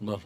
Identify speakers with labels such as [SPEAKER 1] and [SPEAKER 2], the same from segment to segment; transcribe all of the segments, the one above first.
[SPEAKER 1] Var.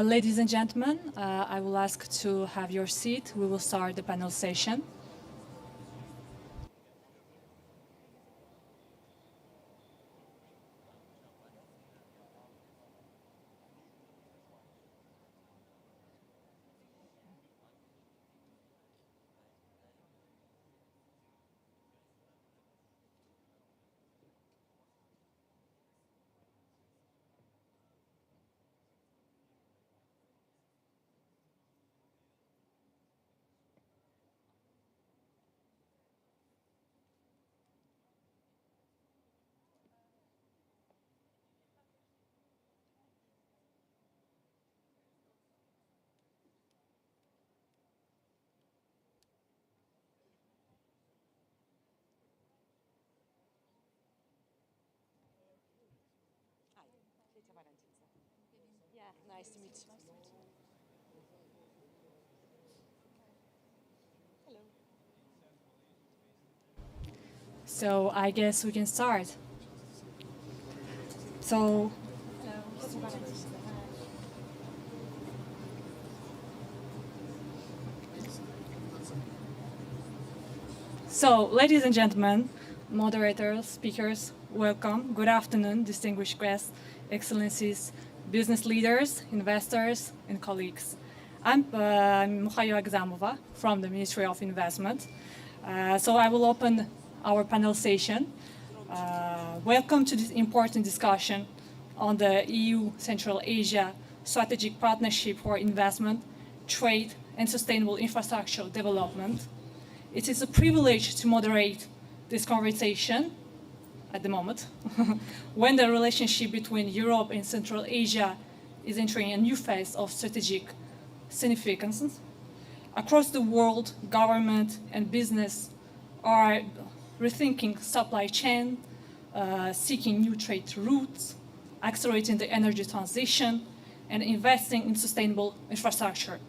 [SPEAKER 2] Ladies and gentlemen, I will ask to have your seat. We will start the panel session.
[SPEAKER 3] Nice to meet you. Hello.
[SPEAKER 2] So I guess we can start. So ladies and gentlemen, moderators, speakers, welcome. Good afternoon, distinguished guests, excellencies, business leaders, investors, and colleagues. I'm Bukhara from the Ministry of Investment. So I will open our panel session. Welcome to this important discussion on the EU Central Asia Strategic Partnership for Investment, Trade, and Sustainable Infrastructure Development. It is a privilege to moderate this conversation at the moment, when the relationship between Europe and Central Asia is entering a new phase of strategic significance. Across the world, government and business are rethinking supply chain, seeking new trade routes, accelerating the energy transition, and investing in sustainable infrastructure.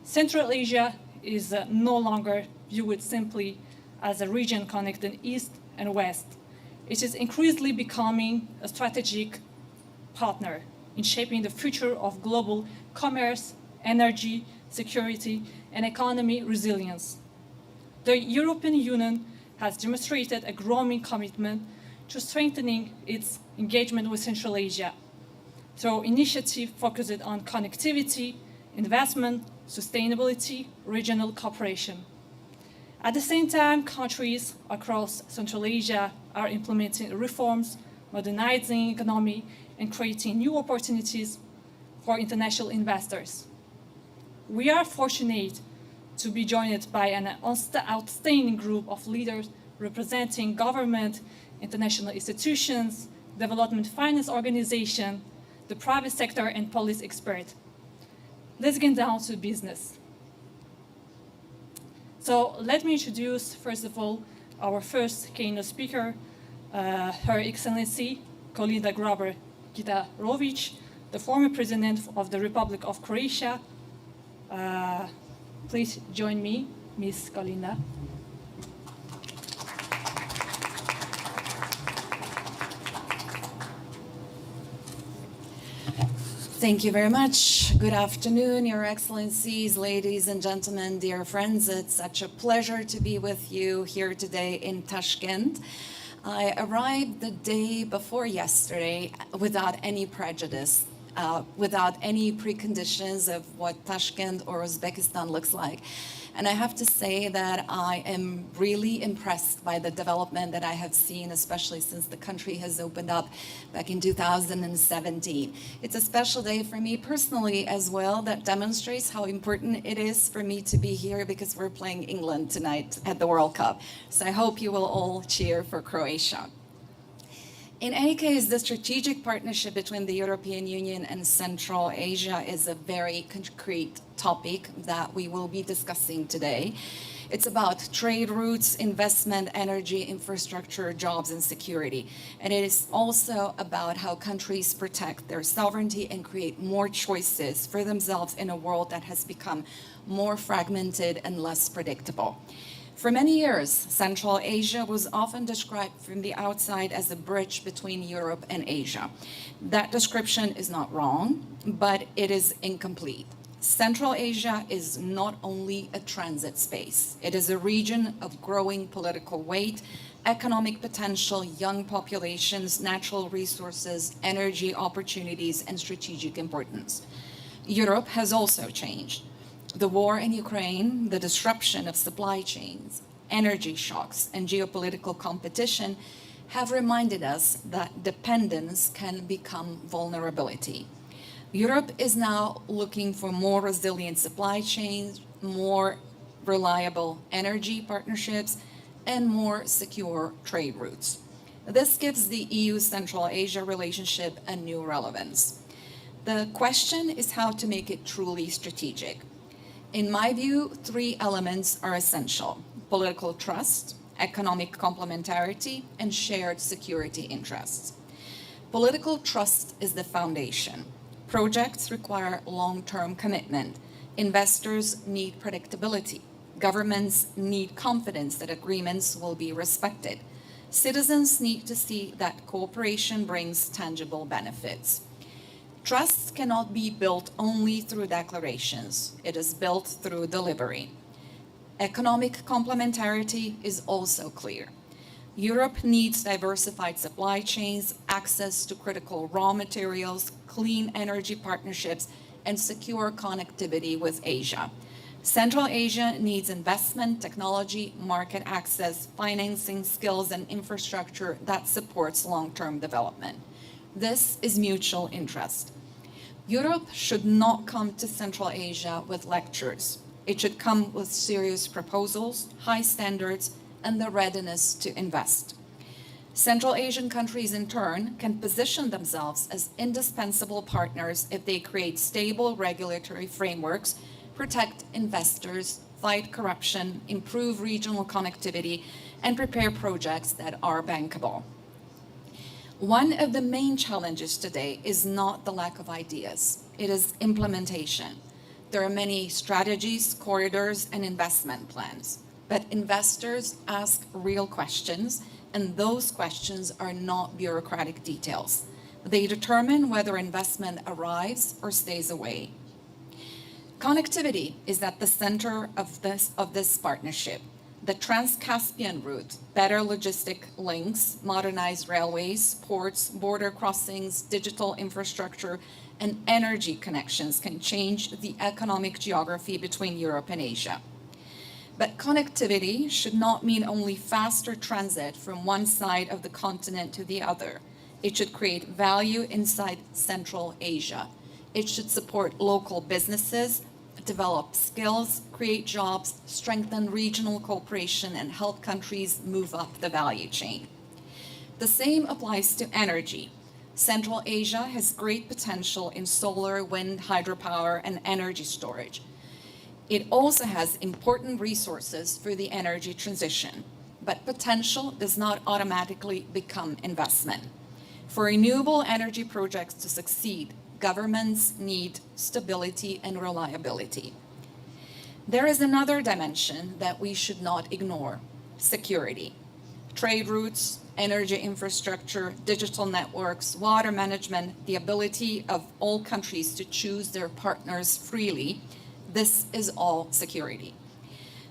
[SPEAKER 2] Central Asia is no longer viewed simply as a region connecting East and West. It is increasingly becoming a strategic partner in shaping the future of global commerce, energy, security, and economy resilience. The European Union has demonstrated a growing commitment to strengthening its engagement with Central Asia through initiatives focused on connectivity, investment, sustainability, regional cooperation. At the same time, countries across Central Asia are implementing reforms, modernizing economy, and creating new opportunities for international investors. We are fortunate to be joined by an outstanding group of leaders representing government, international institutions, development finance organizations, the private sector, and policy experts. Let's get down to business. So let me introduce, first of all, our first keynote speaker, Her Excellency Kolinda Grabar-Kitarovic, the former President of the Republic of Croatia. Please join me, Ms. Kolinda.
[SPEAKER 4] Thank you very much. Good afternoon, Your Excellencies, ladies and gentlemen, dear friends. It's such a pleasure to be with you here today in Tashkent. I arrived the day before yesterday without any prejudice. without any preconditions of what Tashkent or Uzbekistan looks like. And I have to say that I am really impressed by the development that I have seen, especially since the country has opened up back in 2017. It's a special day for me personally as well that demonstrates how important it is for me to be here because we're playing England tonight at the World Cup. So I hope you will all cheer for Croatia. In any case, the strategic partnership between the European Union and Central Asia is a very concrete topic that we will be discussing today. It's about trade routes, investment, energy, infrastructure, jobs, and security. And it is also about how countries protect their sovereignty and create more choices for themselves in a world that has become more fragmented and less predictable. For many years, Central Asia was often described from the outside as a bridge between Europe and Asia. That description is not wrong, but it is incomplete. Central Asia is not only a transit space. It is a region of growing political weight, economic potential, young populations, natural resources, energy opportunities, and strategic importance. Europe has also changed. The war in Ukraine, the disruption of supply chains, energy shocks, and geopolitical competition have reminded us that dependence can become vulnerability. Europe is now looking for more resilient supply chains, more reliable energy partnerships, and more secure trade routes. This gives the EU-Central Asia relationship a new relevance. The question is how to make it truly strategic. In my view, three elements are essential: political trust, economic complementarity, and shared security interests. Political trust is the foundation. Projects require long-term commitment. Investors need predictability. Governments need confidence that agreements will be respected. Citizens need to see that cooperation brings tangible benefits. Trust cannot be built only through declarations. It is built through delivery. Economic complementarity is also clear. Europe needs diversified supply chains, access to critical raw materials, clean energy partnerships, and secure connectivity with Asia. Central Asia needs investment, technology, market access, financing, skills, and infrastructure that supports long-term development. This is mutual interest. Europe should not come to Central Asia with lectures. It should come with serious proposals, high standards, and the readiness to invest. Central Asian countries, in turn, can position themselves as indispensable partners if they create stable regulatory frameworks, protect investors, fight corruption, improve regional connectivity, and prepare projects that are bankable. One of the main challenges today is not the lack of ideas, it is implementation. There are many strategies, corridors, and investment plans, but investors ask real questions, and those questions are not bureaucratic details. They determine whether investment arrives or stays away. Connectivity is at the center of this partnership. The Trans-Caspian route, better logistic links, modernized railways, ports, border crossings, digital infrastructure, and energy connections can change the economic geography between Europe and Asia. But connectivity should not mean only faster transit from one side of the continent to the other. It should create value inside Central Asia. It should support local businesses, develop skills, create jobs, strengthen regional cooperation, and help countries move up the value chain. The same applies to energy. Central Asia has great potential in solar, wind, hydropower, and energy storage. It also has important resources for the energy transition, but potential does not automatically become investment. For renewable energy projects to succeed, governments need stability and reliability. There is another dimension that we should not ignore: security. Trade routes, energy infrastructure, digital networks, water management, the ability of all countries to choose their partners freely, this is all security.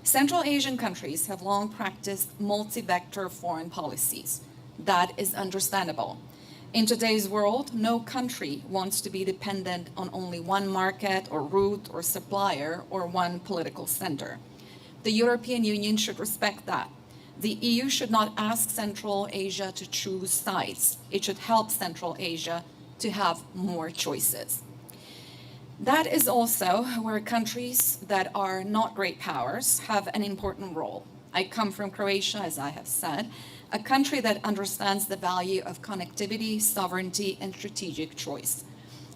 [SPEAKER 4] Central Asian countries have long practiced multi-vector foreign policies. That is understandable. In today's world, no country wants to be dependent on only one market or route or supplier or one political center. The European Union should respect that. The EU should not ask Central Asia to choose sides. It should help Central Asia to have more choices. That is also where countries that are not great powers have an important role. I come from Croatia, as I have said, a country that understands the value of connectivity, sovereignty, and strategic choice.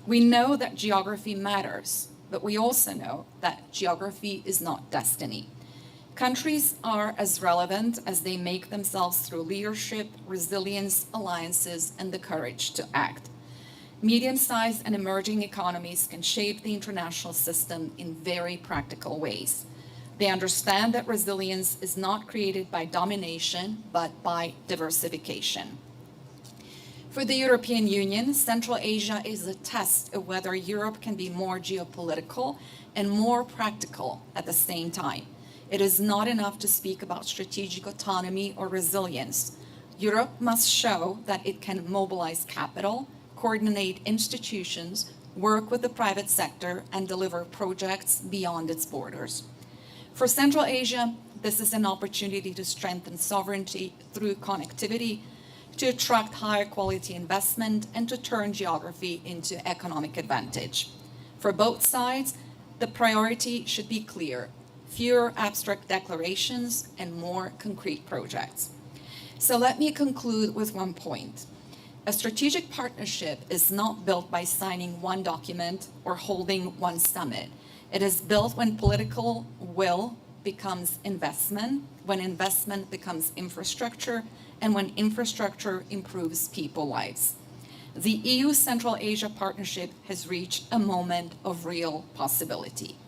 [SPEAKER 4] We know that geography matters, but we also know that geography is not destiny. Countries are as relevant as they make themselves through leadership, resilience, alliances, and the courage to act. Medium-sized and emerging economies can shape the international system in very practical ways. They understand that resilience is not created by domination, but by diversification. For the European Union, Central Asia is a test of whether Europe can be more geopolitical and more practical at the same time. It is not enough to speak about strategic autonomy or resilience. Europe must show that it can mobilize capital, coordinate institutions, work with the private sector, and deliver projects beyond its borders. For Central Asia, this is an opportunity to strengthen sovereignty through connectivity, to attract higher quality investment, and to turn geography into economic advantage. For both sides, the priority should be clear: fewer abstract declarations and more concrete projects. So let me conclude with one point. A strategic partnership is not built by signing one document or holding one summit. It is built when political will becomes investment, when investment becomes infrastructure, and when infrastructure improves people's lives. The EU Central Asia Partnership has reached a moment of real possibility.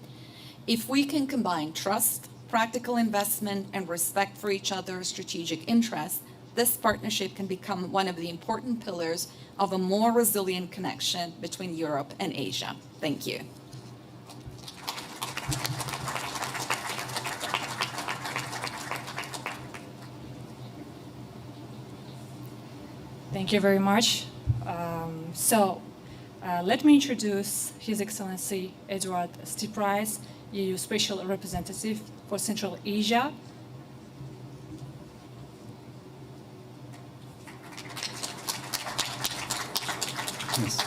[SPEAKER 4] If we can combine trust, practical investment, and respect for each other's strategic interests, this partnership can become one of the important pillars of a more resilient connection between Europe and Asia. Thank you.
[SPEAKER 2] Thank you very much. Let me introduce His Excellency Edward Stiprice, EU Special Representative for Central Asia.
[SPEAKER 1] Yes.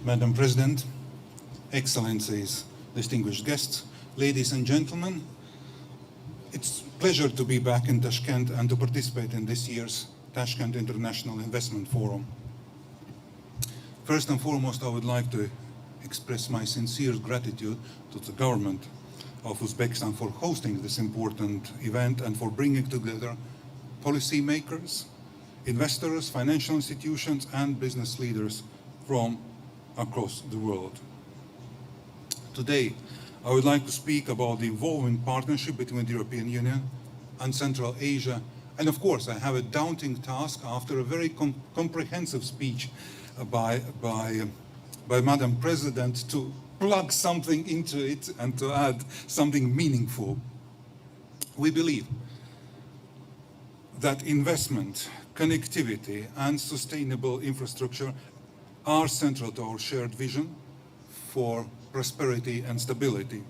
[SPEAKER 1] Madam President, Excellencies, distinguished guests, ladies and gentlemen, it's a pleasure to be back in Tashkent and to participate in this year's Tashkent International Investment Forum. First and foremost, I would like to express my sincere gratitude to the government of Uzbekistan for hosting this important event and for bringing together policymakers, investors, financial institutions, and business leaders from across the world. Today, I would like to speak about the evolving partnership between the European Union and Central Asia. And of course, I have a daunting task after a very comprehensive speech by Madam President to plug something into it and to add something meaningful. We believe that investment, connectivity, and sustainable infrastructure are central to our shared vision for prosperity and stability.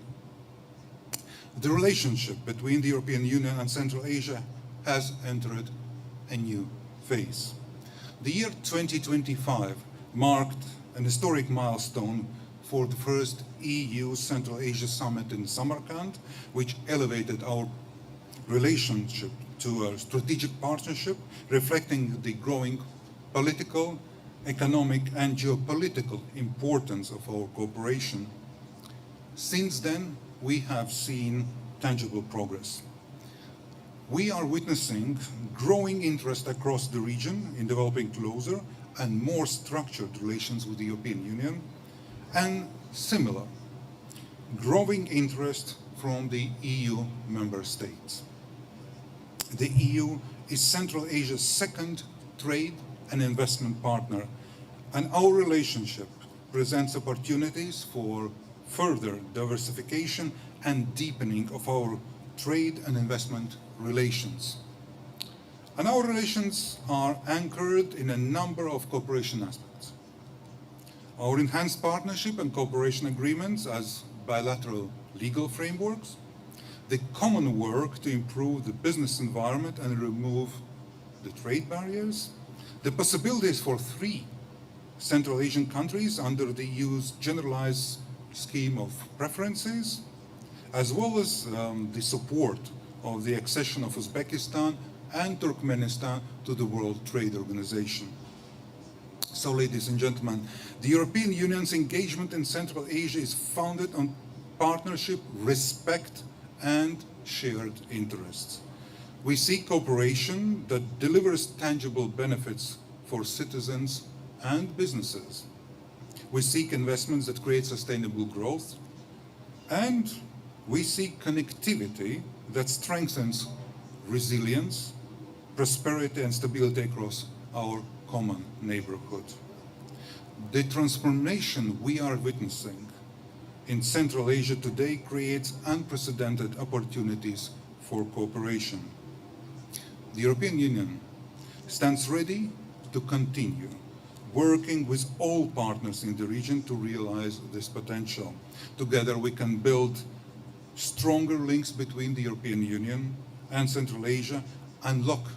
[SPEAKER 1] The relationship between the European Union and Central Asia has entered a new phase. The year 2025 marked an historic milestone for the first EU Central Asia Summit in Samarkand, which elevated our relationship to a strategic partnership, reflecting the growing political, economic, and geopolitical importance of our cooperation. Since then, we have seen tangible progress. We are witnessing growing interest across the region in developing closer and more structured relations with the European Union, and similar growing interest from the EU member states. The EU is Central Asia's second trade and investment partner, and our relationship presents opportunities for further diversification and deepening of our trade and investment relations. And our relations are anchored in a number of cooperation aspects. Our enhanced partnership and cooperation agreements as bilateral legal frameworks, the common work to improve the business environment and remove the trade barriers, the possibilities for 3 Central Asian countries under the EU's generalized scheme of preferences, as well as the support of the accession of Uzbekistan and Turkmenistan to the World Trade Organization. So, ladies and gentlemen, the European Union's engagement in Central Asia is founded on partnership, respect, and shared interests. We seek cooperation that delivers tangible benefits for citizens and businesses. We seek investments that create sustainable growth, and we seek connectivity that strengthens resilience, prosperity, and stability across our common neighborhood. The transformation we are witnessing in Central Asia today creates unprecedented opportunities for cooperation. The European Union stands ready to continue working with all partners in the region to realize this potential. Together we can build stronger links between the European Union and Central Asia, unlock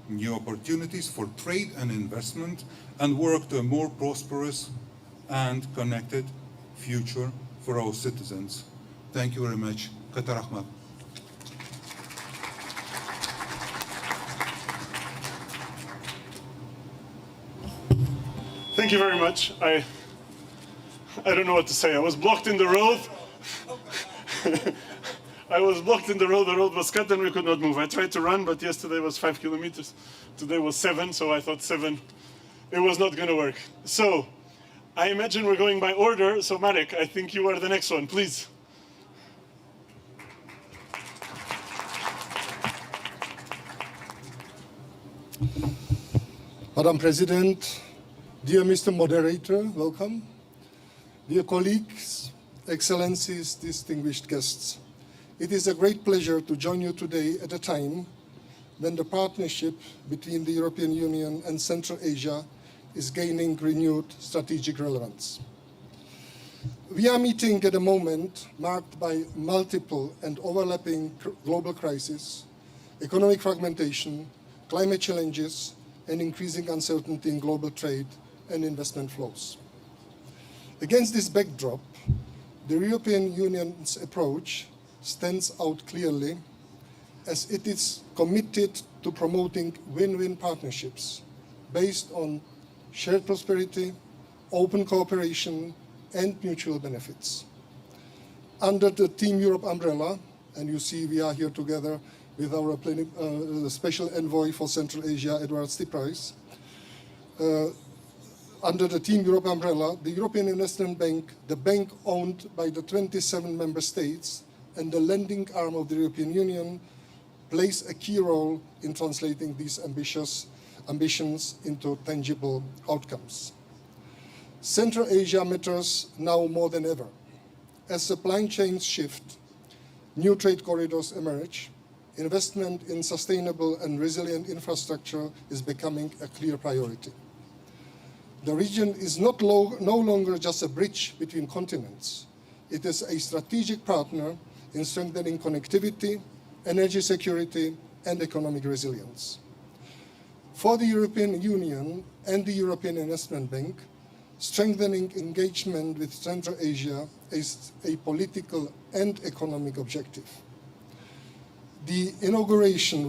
[SPEAKER 1] new opportunities for trade and investment, and work to a more prosperous and connected future for our citizens. Thank you very much. Katar Ahmad.
[SPEAKER 3] Thank you very much. I don't know what to say. I was blocked in the road. I was blocked in the road was cut and we could not move. I tried to run, but yesterday was 5 kilometers. Today was 7, so I thought 7, it was not gonna work. So, I imagine we're going by order, so Marek, I think you are the next one, please.
[SPEAKER 5] Madam President, dear Mr. Moderator, welcome. Dear colleagues, excellencies, distinguished guests. It is a great pleasure to join you today at a time when the partnership between the European Union and Central Asia is gaining renewed strategic relevance. We are meeting at a moment marked by multiple and overlapping global crises, economic fragmentation, climate challenges, and increasing uncertainty in global trade and investment flows. Against this backdrop, the European Union's approach stands out clearly as it is committed to promoting win-win partnerships based on shared prosperity, open cooperation, and mutual benefits. Under the Team Europe umbrella, and you see we are here together with our special envoy for Central Asia, Edward Stiprice. Under the Team Europe umbrella, the European Investment Bank, the bank owned by the 27 member states, and the lending arm of the European Union plays a key role in translating these ambitions into tangible outcomes. Central Asia matters now more than ever. As supply chains shift, new trade corridors emerge, investment in sustainable and resilient infrastructure is becoming a clear priority. The region is no longer just a bridge between continents. It is a strategic partner in strengthening connectivity, energy security, and economic resilience. For the European Union and the European Investment Bank, strengthening engagement with Central Asia is a political and economic objective. The inauguration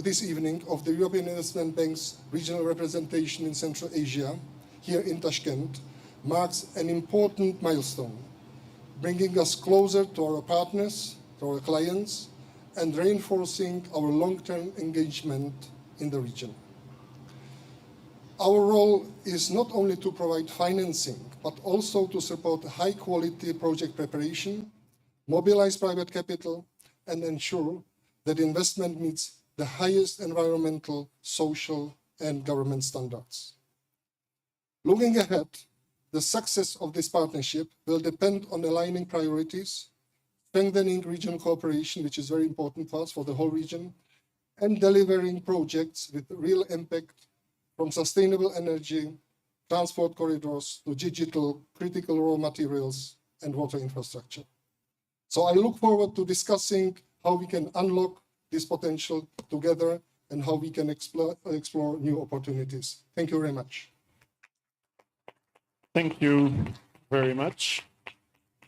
[SPEAKER 5] this evening of the European Investment Bank's regional representation in Central Asia, here in Tashkent, marks an important milestone, bringing us closer to our partners, to our clients, and reinforcing our long-term engagement in the region. Our role is not only to provide financing, but also to support high-quality project preparation, mobilize private capital, and ensure that investment meets the highest environmental, social, and government standards. Looking ahead, the success of this partnership will depend on aligning priorities, strengthening regional cooperation, which is very important for us, for the whole region, and delivering projects with real impact, from sustainable energy, transport corridors to digital, critical raw materials, and water infrastructure. So I look forward to discussing how we can unlock this potential together and how we can explore new opportunities. Thank you very much.
[SPEAKER 3] Thank you very much,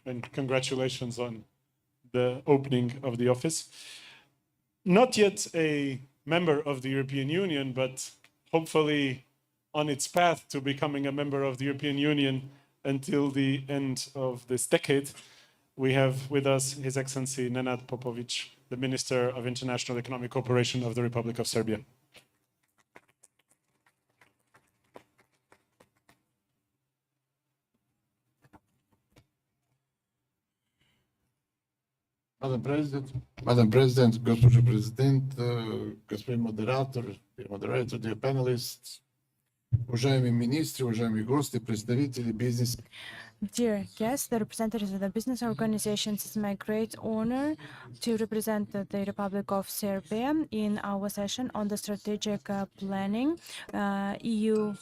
[SPEAKER 3] and congratulations on the opening of the office. Not yet a member of the European Union, but hopefully on its path to becoming a member of the European Union until the end of this decade, we have with us His Excellency Nenad Popovic, the Minister of International Economic Cooperation of the Republic of Serbia.
[SPEAKER 6] Madam President, gospođo President, господин moderator, dear panelists, уважаемые министры, уважаемые гости, представители бизнес.
[SPEAKER 7] Dear guests, the representatives of the business organizations, it's my great honor to represent the Republic of Serbia in our session on the strategic planning, EU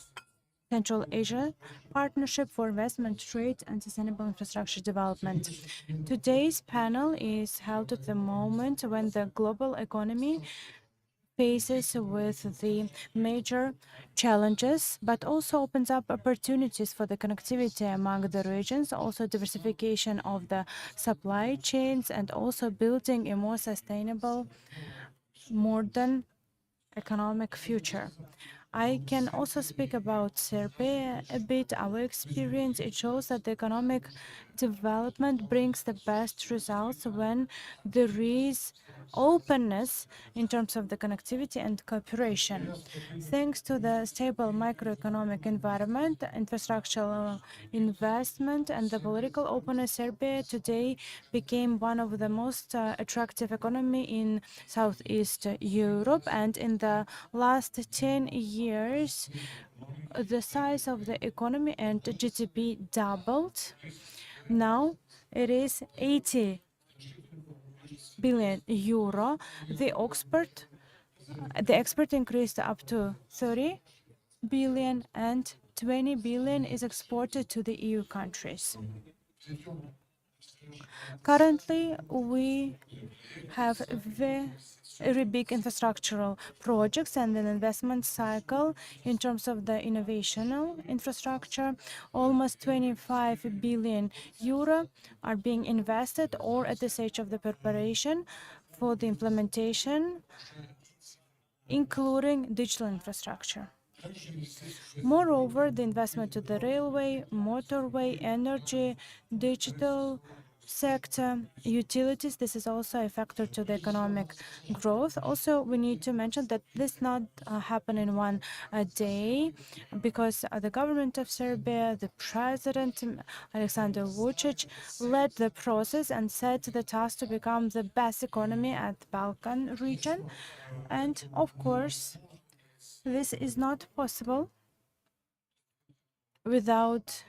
[SPEAKER 7] Central Asia Partnership for Investment, Trade and Sustainable Infrastructure Development. Today's panel is held at the moment when the global economy faces with the major challenges, but also opens up opportunities for the connectivity among the regions, also diversification of the supply chains, and also building a more sustainable, modern economic future. I can also speak about Serbia a bit, our experience. It shows that the economic development brings the best results when there is openness in terms of the connectivity and cooperation. Thanks to the stable macroeconomic environment, infrastructural investment, and the political openness, Serbia today became one of the most attractive economy in Southeast Europe. And in the last 10 years, the size of the economy and GDP doubled. Now it is 80 billion euro. The export increased up to 30 billion, and 20 billion is exported to the EU countries. Currently, we have very big infrastructural projects and an investment cycle in terms of the innovational infrastructure. Almost 25 billion euro are being invested or at the stage of the preparation for the implementation, including digital infrastructure. Moreover, the investment to the railway, motorway, energy, digital sector, utilities, this is also a factor to the economic growth. Also, we need to mention that this not happen in one day, because the government of Serbia, the president, Aleksandar Vučić, led the process and set the task to become the best economy at the Balkan region. And of course, this is not possible without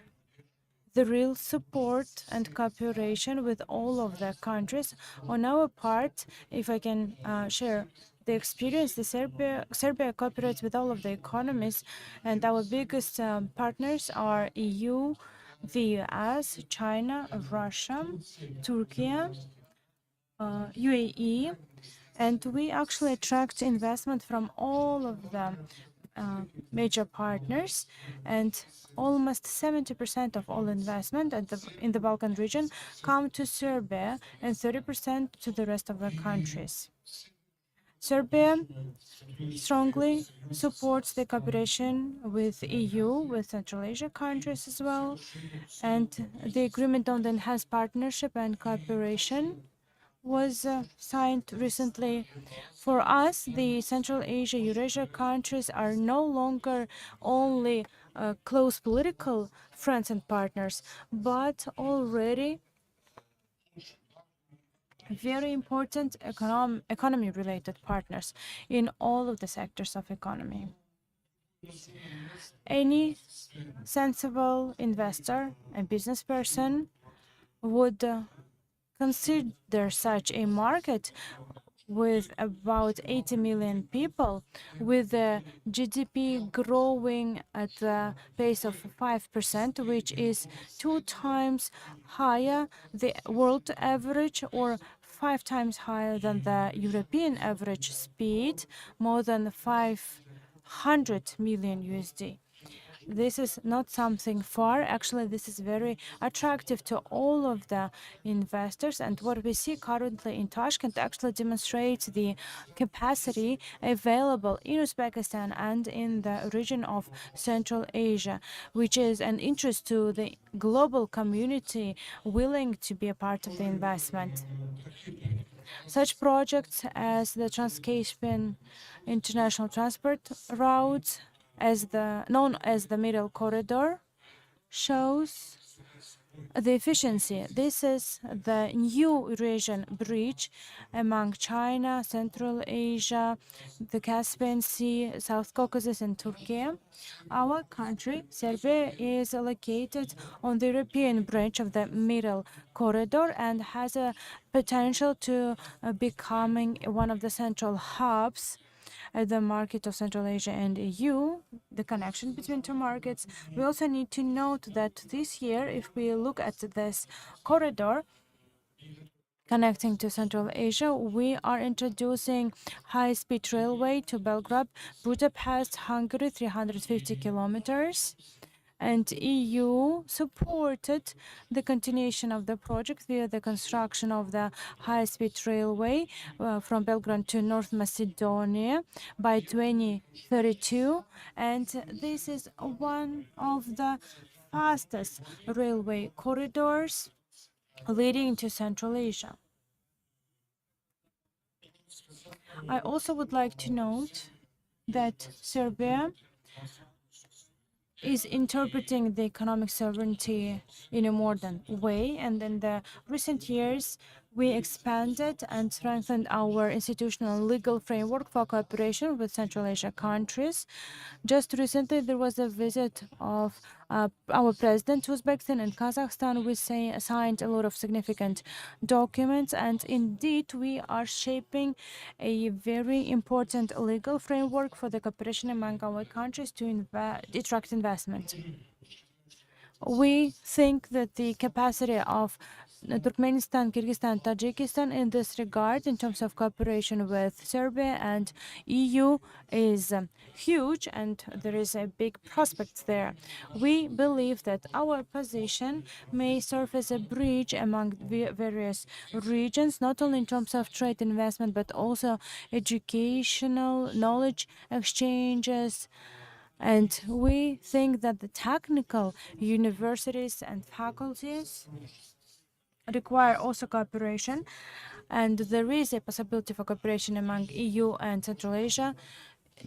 [SPEAKER 7] the real support and cooperation with all of the countries. On our part, if I can share the experience, Serbia cooperates with all of the economies, and our biggest partners are EU, the US, China, Russia, Turkey, UAE, and we actually attract investment from all of the major partners, and almost 70% of all investment in the Balkan region come to Serbia and 30% to the rest of the countries. Serbia strongly supports the cooperation with EU, with Central Asia countries as well, and the agreement on the enhanced partnership and cooperation was signed recently. For us, the Central Asia, Eurasia countries are no longer only close political friends and partners, but already very important economy-related partners in all of the sectors of economy. Any sensible investor and business person would consider such a market with about 80 million people, with the GDP growing at the pace of 5%, which is 2 times higher the world average or 5 times higher than the European average speed, more than 500 million USD. This is not something far. Actually, this is very attractive to all of the investors. And what we see currently in Tashkent actually demonstrates the capacity available in Uzbekistan and in the region of Central Asia, which is an interest to the global community willing to be a part of the investment. Such projects as the Trans-Caspian International Transport Route, known as the Middle Corridor, shows the efficiency. This is the new Eurasian bridge among China, Central Asia, the Caspian Sea, South Caucasus, and Turkey. Our country, Serbia, is located on the European branch of the Middle Corridor and has a potential to becoming one of the central hubs at the market of Central Asia and EU, the connection between two markets. We also need to note that this year, if we look at this corridor connecting to Central Asia, we are introducing high-speed railway to Belgrade, Budapest, Hungary, 350 kilometers. And EU supported the continuation of the project via the construction of the high-speed railway from Belgrade to North Macedonia by 2032. And this is one of the fastest railway corridors leading to Central Asia. I also would like to note that Serbia is interpreting the economic sovereignty in a modern way, and in the recent years we expanded and strengthened our institutional legal framework for cooperation with Central Asia countries. Just recently there was a visit of our president to Uzbekistan and Kazakhstan. We signed a lot of significant documents, and indeed we are shaping a very important legal framework for the cooperation among our countries to attract investment. We think that the capacity of Turkmenistan, Kyrgyzstan, Tajikistan in this regard, in terms of cooperation with Serbia and EU, is huge, and there is a big prospect there. We believe that our position may serve as a bridge among various regions, not only in terms of trade investment, but also educational knowledge exchanges. And we think that the technical universities and faculties require also cooperation, and there is a possibility for cooperation among EU and Central Asia.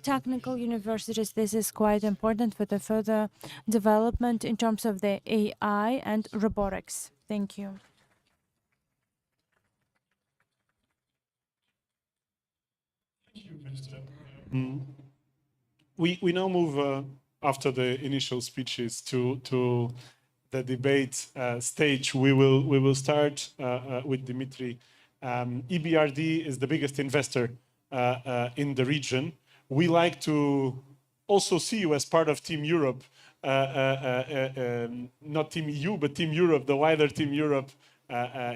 [SPEAKER 7] Technical universities, this is quite important for the further development in terms of the AI and robotics. Thank you.
[SPEAKER 3] We now move, after the initial speeches, to the debate stage. We will start with Dimitri. EBRD is the biggest investor in the region. We like to also see you as part of Team Europe, not Team EU, but Team Europe, the wider Team Europe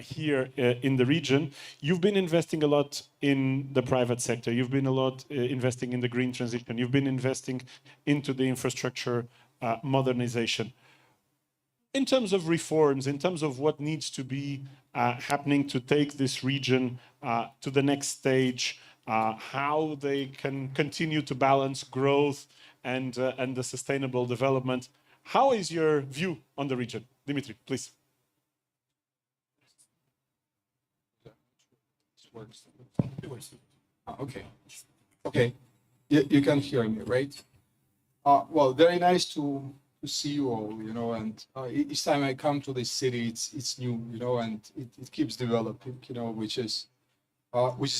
[SPEAKER 3] here in the region. You've been investing a lot in the private sector. You've been a lot investing in the green transition. You've been investing into the infrastructure modernization. In terms of reforms, in terms of what needs to be happening to take this region to the next stage, how they can continue to balance growth and the sustainable development, how is your view on the region? Dimitri, please.
[SPEAKER 8] Okay. Okay. You can hear me, right? Well, very nice to see you all, you know, and each time I come to this city, it's new, you know, and it keeps developing, you know, which is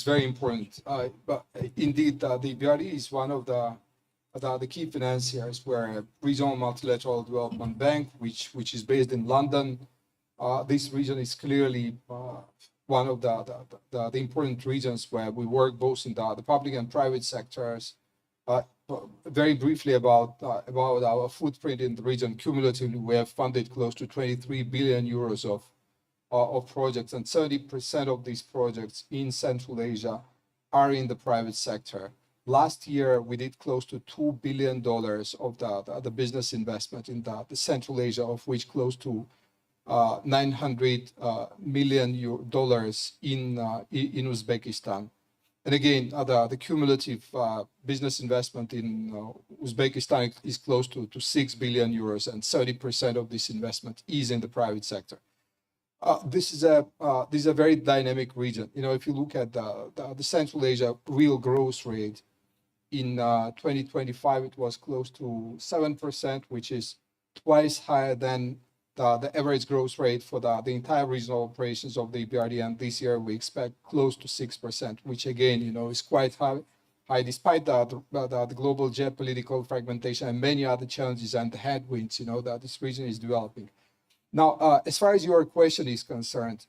[SPEAKER 8] very important. But indeed, the EBRD is one of the key financiers, where Regional Multilateral Development Bank, which is based in London. This region is clearly one of the important regions where we work both in the public and private sectors. Very briefly about our footprint in the region. Cumulatively, we have funded close to 23 billion euros of projects, and 30% of these projects in Central Asia are in the private sector. Last year, we did close to $2 billion of the business investment in the Central Asia, of which close to $900 million in Uzbekistan. And again, the cumulative business investment in Uzbekistan is close to 6 billion euros, and 30% of this investment is in the private sector. This is a very dynamic region. You know, if you look at the Central Asia real growth rate in 2025, it was close to 7%, which is twice higher than the average growth rate for the entire regional operations of the EBRD, and this year we expect close to 6%, which again, you know, is quite high despite the global geopolitical fragmentation and many other challenges and the headwinds, you know, that this region is developing. Now, as far as your question is concerned,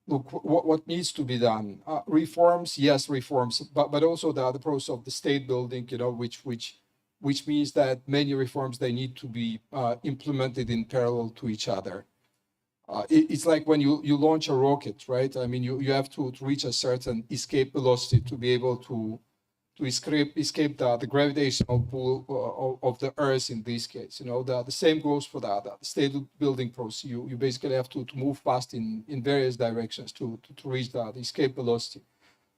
[SPEAKER 8] look, what needs to be done? Reforms, yes, reforms, but also the process of the state building, you know, which means that many reforms, they need to be implemented in parallel to each other. It's like when you launch a rocket, right? I mean, you have to reach a certain escape velocity to be able to escape the gravitational pull of the Earth in this case. You know, the same goes for the state building process. You basically have to move fast in various directions to reach the escape velocity.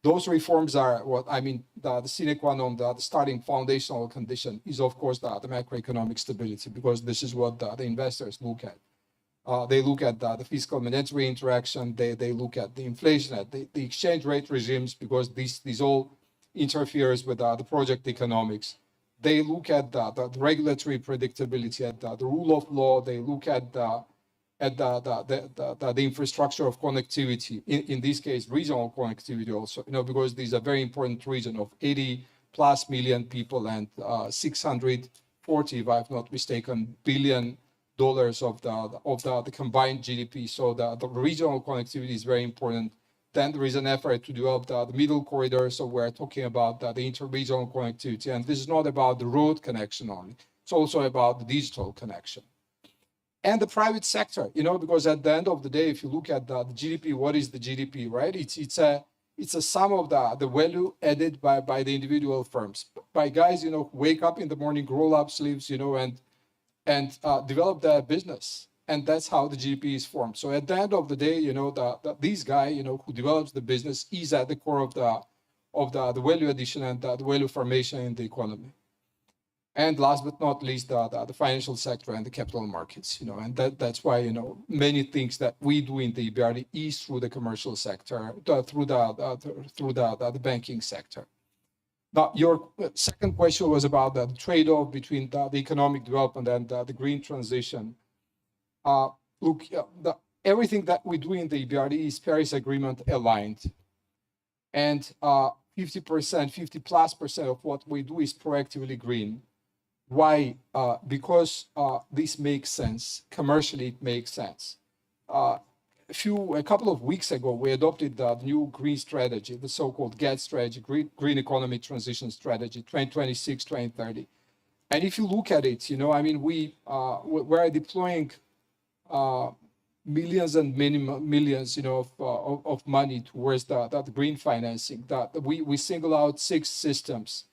[SPEAKER 8] Those reforms are what I mean, the sine qua non, the starting foundational condition is, of course, the macroeconomic stability, because this is what the investors look at. They look at the fiscal monetary interaction, they look at the inflation, at the exchange rate regimes, because these all interferes with the project economics. They look at the regulatory predictability, at the rule of law, they look at the infrastructure of connectivity, in this case, regional connectivity also, you know, because these are very important region of 80+ million people and 640, if I'm not mistaken, billion dollars of the combined GDP. So the regional connectivity is very important. Then there is an effort to develop the middle corridor. So we're talking about the inter-regional connectivity, and this is not about the road connection only. It's also about the digital connection. And the private sector, you know, because at the end of the day, if you look at the GDP, what is the GDP, right? It's a sum of the value added by the individual firms, by guys, you know, who wake up in the morning, roll up sleeves, you know, and develop their business. And that's how the GDP is formed. So at the end of the day, you know, this guy, you know, who develops the business is at the core of the value addition and the value formation in the economy. And last but not least, the financial sector and the capital markets, you know, and that's why, you know, many things that we do in the EBRD is through the commercial sector, through the banking sector. Now, your second question was about the trade-off between the economic development and the green transition. Look, everything that we do in the EBRD is Paris Agreement aligned, and 50+ % of what we do is proactively green. Why? Because this makes sense. Commercially, it makes sense. A couple of weeks ago, we adopted the new green strategy, the so-called GET strategy, Green Economy Transition Strategy, 2026-2030. And if you look at it, you know, I mean, we're deploying millions and millions, you know, of money towards the green financing. We single out 6 systems.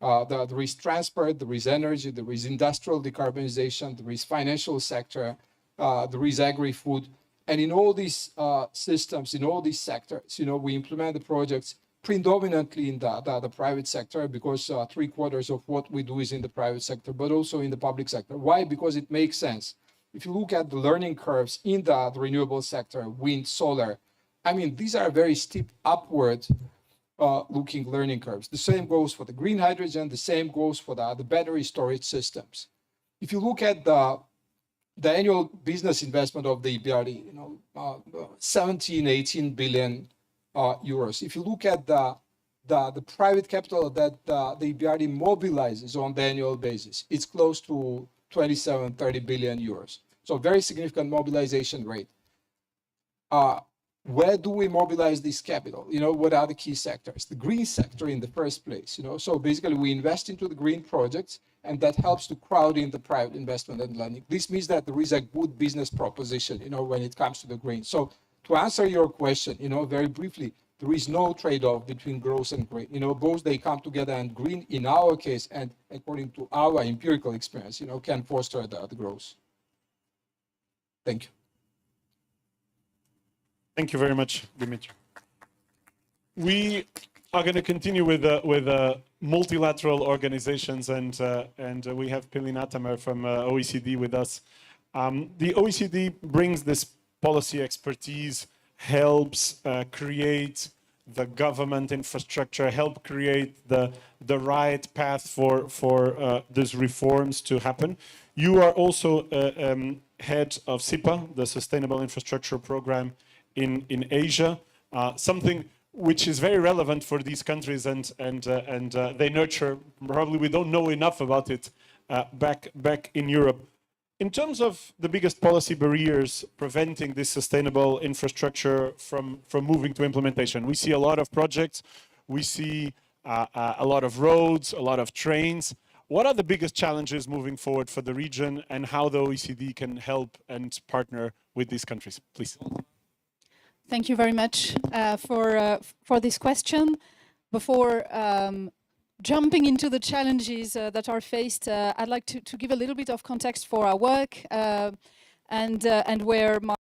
[SPEAKER 8] There is transport, there is energy, there is industrial decarbonization, there is financial sector, there is agri-food. And in all these systems, in all these sectors, you know, we implement the projects predominantly in the private sector, because 3/4 of what we do is in the private sector, but also in the public sector. Why? Because it makes sense. If you look at the learning curves in the renewable sector, wind, solar, I mean, these are very steep upward looking learning curves. The same goes for the green hydrogen, the same goes for the battery storage systems. If you look at the annual business investment of the EBRD, you know, 17-18 billion euros. If you look at the private capital that the EBRD mobilizes on the annual basis, it's close to 27-30 billion euros. So very significant mobilization rate. where do we mobilize this capital? You know, what are the key sectors? The green sector in the first place, you know, so basically we invest into the green projects, and that helps to crowd in the private investment and lending. This means that there is a good business proposition, you know, when it comes to the green. So to answer your question, you know, very briefly, there is no trade-off between growth and green. You know, both they come together, and green, in our case, and according to our empirical experience, you know, can foster the growth. Thank you.
[SPEAKER 3] Thank you very much, Dimitri. We are going to continue with multilateral organizations, and we have Pelin Atamer from OECD with us. The OECD brings this policy expertise, helps create the government infrastructure, help create the right path for these reforms to happen. You are also head of SIPA, the Sustainable Infrastructure Program in Asia, something which is very relevant for these countries, and they nurture. Probably we don't know enough about it back in Europe. In terms of the biggest policy barriers preventing this sustainable infrastructure from moving to implementation, we see a lot of projects, we see a lot of roads, a lot of trains. What are the biggest challenges moving forward for the region, and how the OECD can help and partner with these countries? Please.
[SPEAKER 9] Thank you very much for this question. Before jumping into the challenges that are faced, I'd like to give a little bit of context for our work and where my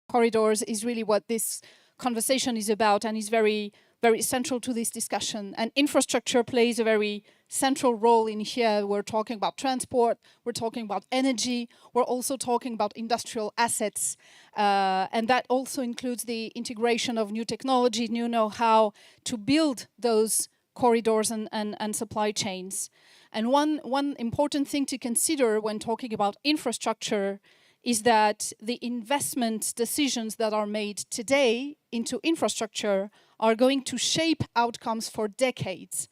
[SPEAKER 9] corridors is really what this conversation is about, and is very central to this discussion. And infrastructure plays a very central role in here. We're talking about transport, we're talking about energy, we're also talking about industrial assets. And that also includes the integration of new technology, new know-how to build those corridors and supply chains. And one important thing to consider when talking about infrastructure is that the investment decisions that are made today into infrastructure are going to shape outcomes for decades.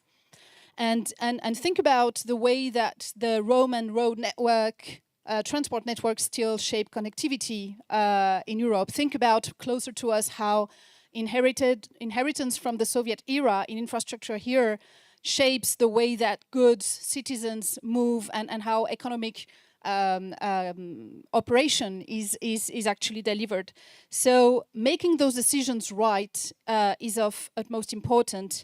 [SPEAKER 9] And think about the way that the Roman road network, transport networks still shape connectivity in Europe. Think about closer to us how inheritance from the Soviet era in infrastructure here shapes the way that goods, citizens move, and how economic operation is actually delivered. So making those decisions right is of utmost importance.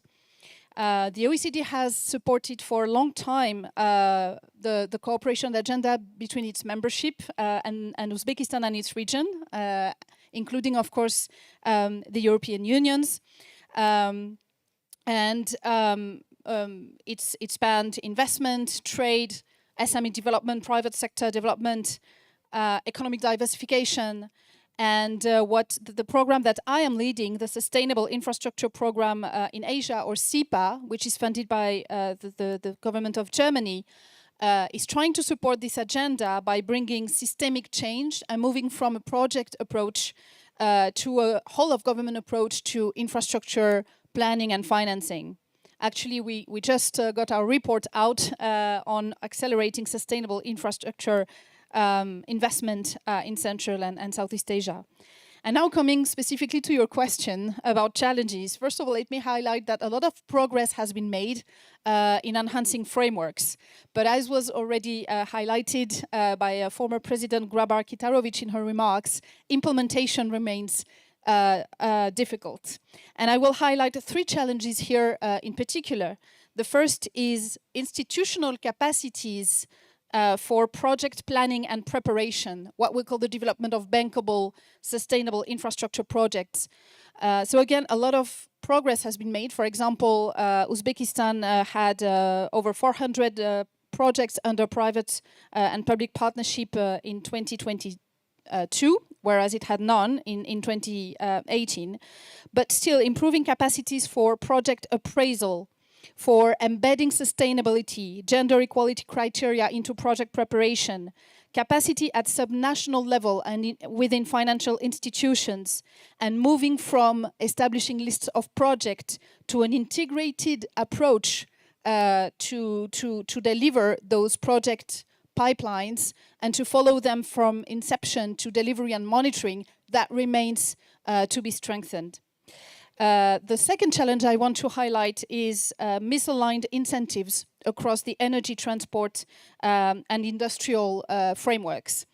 [SPEAKER 9] The OECD has supported for a long time the cooperation agenda between its membership and Uzbekistan and its region, including, of course, the European Union's. It spanned investment, trade, SME development, private sector development, economic diversification, and the program that I am leading, the Sustainable Infrastructure Program in Asia, or SIPA, which is funded by the government of Germany, is trying to support this agenda by bringing systemic change and moving from a project approach to a whole of government approach to infrastructure planning and financing. Actually, we just got our report out on accelerating sustainable infrastructure investment in Central and Southeast Asia. And now coming specifically to your question about challenges, first of all, let me highlight that a lot of progress has been made in enhancing frameworks. But as was already highlighted by former President Grabar Kitarovic in her remarks, implementation remains difficult. And I will highlight three challenges here in particular. The first is institutional capacities for project planning and preparation, what we call the development of bankable, sustainable infrastructure projects. So again, a lot of progress has been made. For example, Uzbekistan had over 400 projects under private and public partnership in 2022, whereas it had none in 2018. But still, improving capacities for project appraisal, for embedding sustainability, gender equality criteria into project preparation, capacity at subnational level and within financial institutions, and moving from establishing lists of projects to an integrated approach to deliver those project pipelines and to follow them from inception to delivery and monitoring, that remains to be strengthened. The second challenge I want to highlight is misaligned incentives across the energy, transport, and industrial frameworks.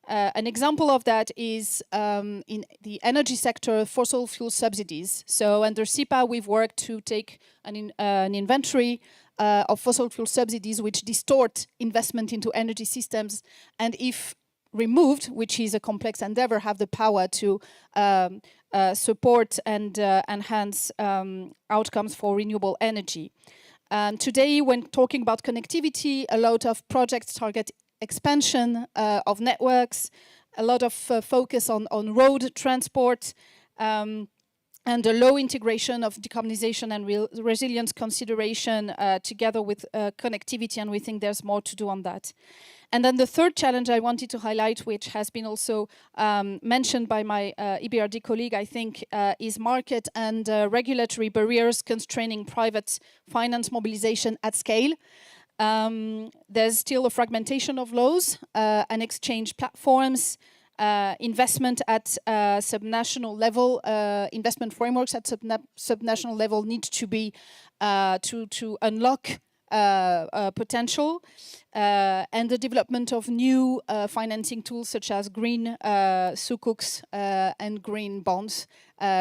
[SPEAKER 9] An example of that is in the energy sector, fossil fuel subsidies. So under SIPA, we've worked to take an inventory of fossil fuel subsidies which distort investment into energy systems, and if removed, which is a complex endeavor, have the power to support and enhance outcomes for renewable energy. Today, when talking about connectivity, a lot of projects target expansion of networks, a lot of focus on road transport, and a low integration of decarbonization and resilience consideration together with connectivity, and we think there's more to do on that. And then the third challenge I wanted to highlight, which has been also mentioned by my EBRD colleague, I think, is market and regulatory barriers constraining private finance mobilization at scale. There's still a fragmentation of laws and exchange platforms, investment at subnational level, investment frameworks at subnational level need to be to unlock potential, and the development of new financing tools such as green sukuks and green bonds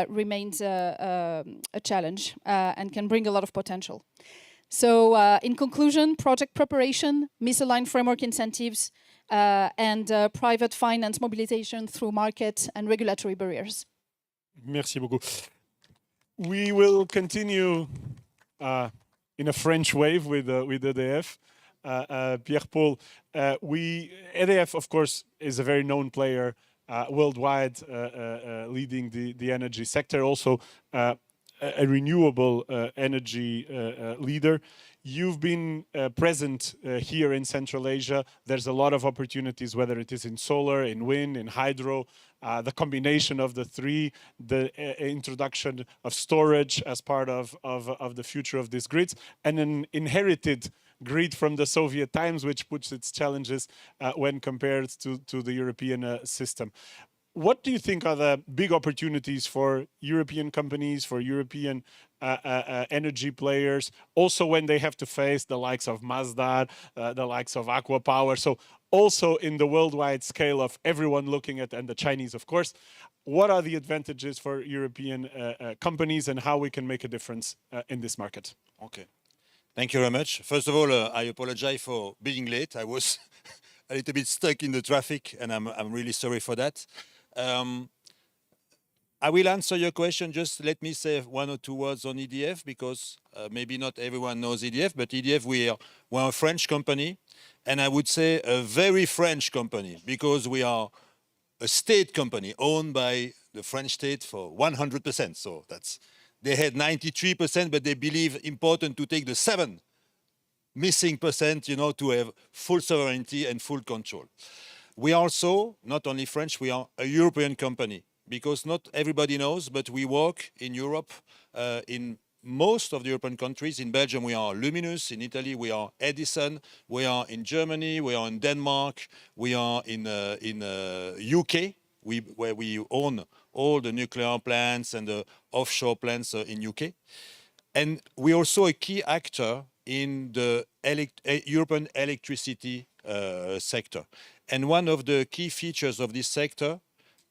[SPEAKER 9] remains a challenge and can bring a lot of potential. So in conclusion, project preparation, misaligned framework incentives, and private finance mobilization through market and regulatory barriers.
[SPEAKER 3] Merci beaucoup. We will continue in a French wave with EDF. Pierre-Paul, EDF, of course, is a very known player worldwide, leading the energy sector, also a renewable energy leader. You've been present here in Central Asia. There's a lot of opportunities, whether it is in solar, in wind, in hydro, the combination of the three, the introduction of storage as part of the future of these grids, and an inherited grid from the Soviet times, which puts its challenges when compared to the European system. What do you think are the big opportunities for European companies, for European energy players, also when they have to face the likes of Mazda, the likes of Aqua Power, so also in the worldwide scale of everyone looking at, and the Chinese, of course, what are the advantages for European companies and how we can make a difference in this market?
[SPEAKER 10] Okay. Thank you very much. First of all, I apologize for being late. I was a little bit stuck in the traffic, and I'm really sorry for that. I will answer your question. Just let me say one or two words on EDF, because maybe not everyone knows EDF, but EDF, we're a French company, and I would say a very French company, because we are a state company owned by the French state for 100%. So they had 93%, but they believe important to take the 7 missing percent, you know, to have full sovereignty and full control. We are also, not only French, we are a European company, because not everybody knows, but we work in Europe, in most of the European countries. In Belgium, we are Luminous. In Italy, we are Edison. We are in Germany. We are in Denmark. We are in UK, where we own all the nuclear plants and the offshore plants in UK. And we're also a key actor in the European electricity sector. And one of the key features of this sector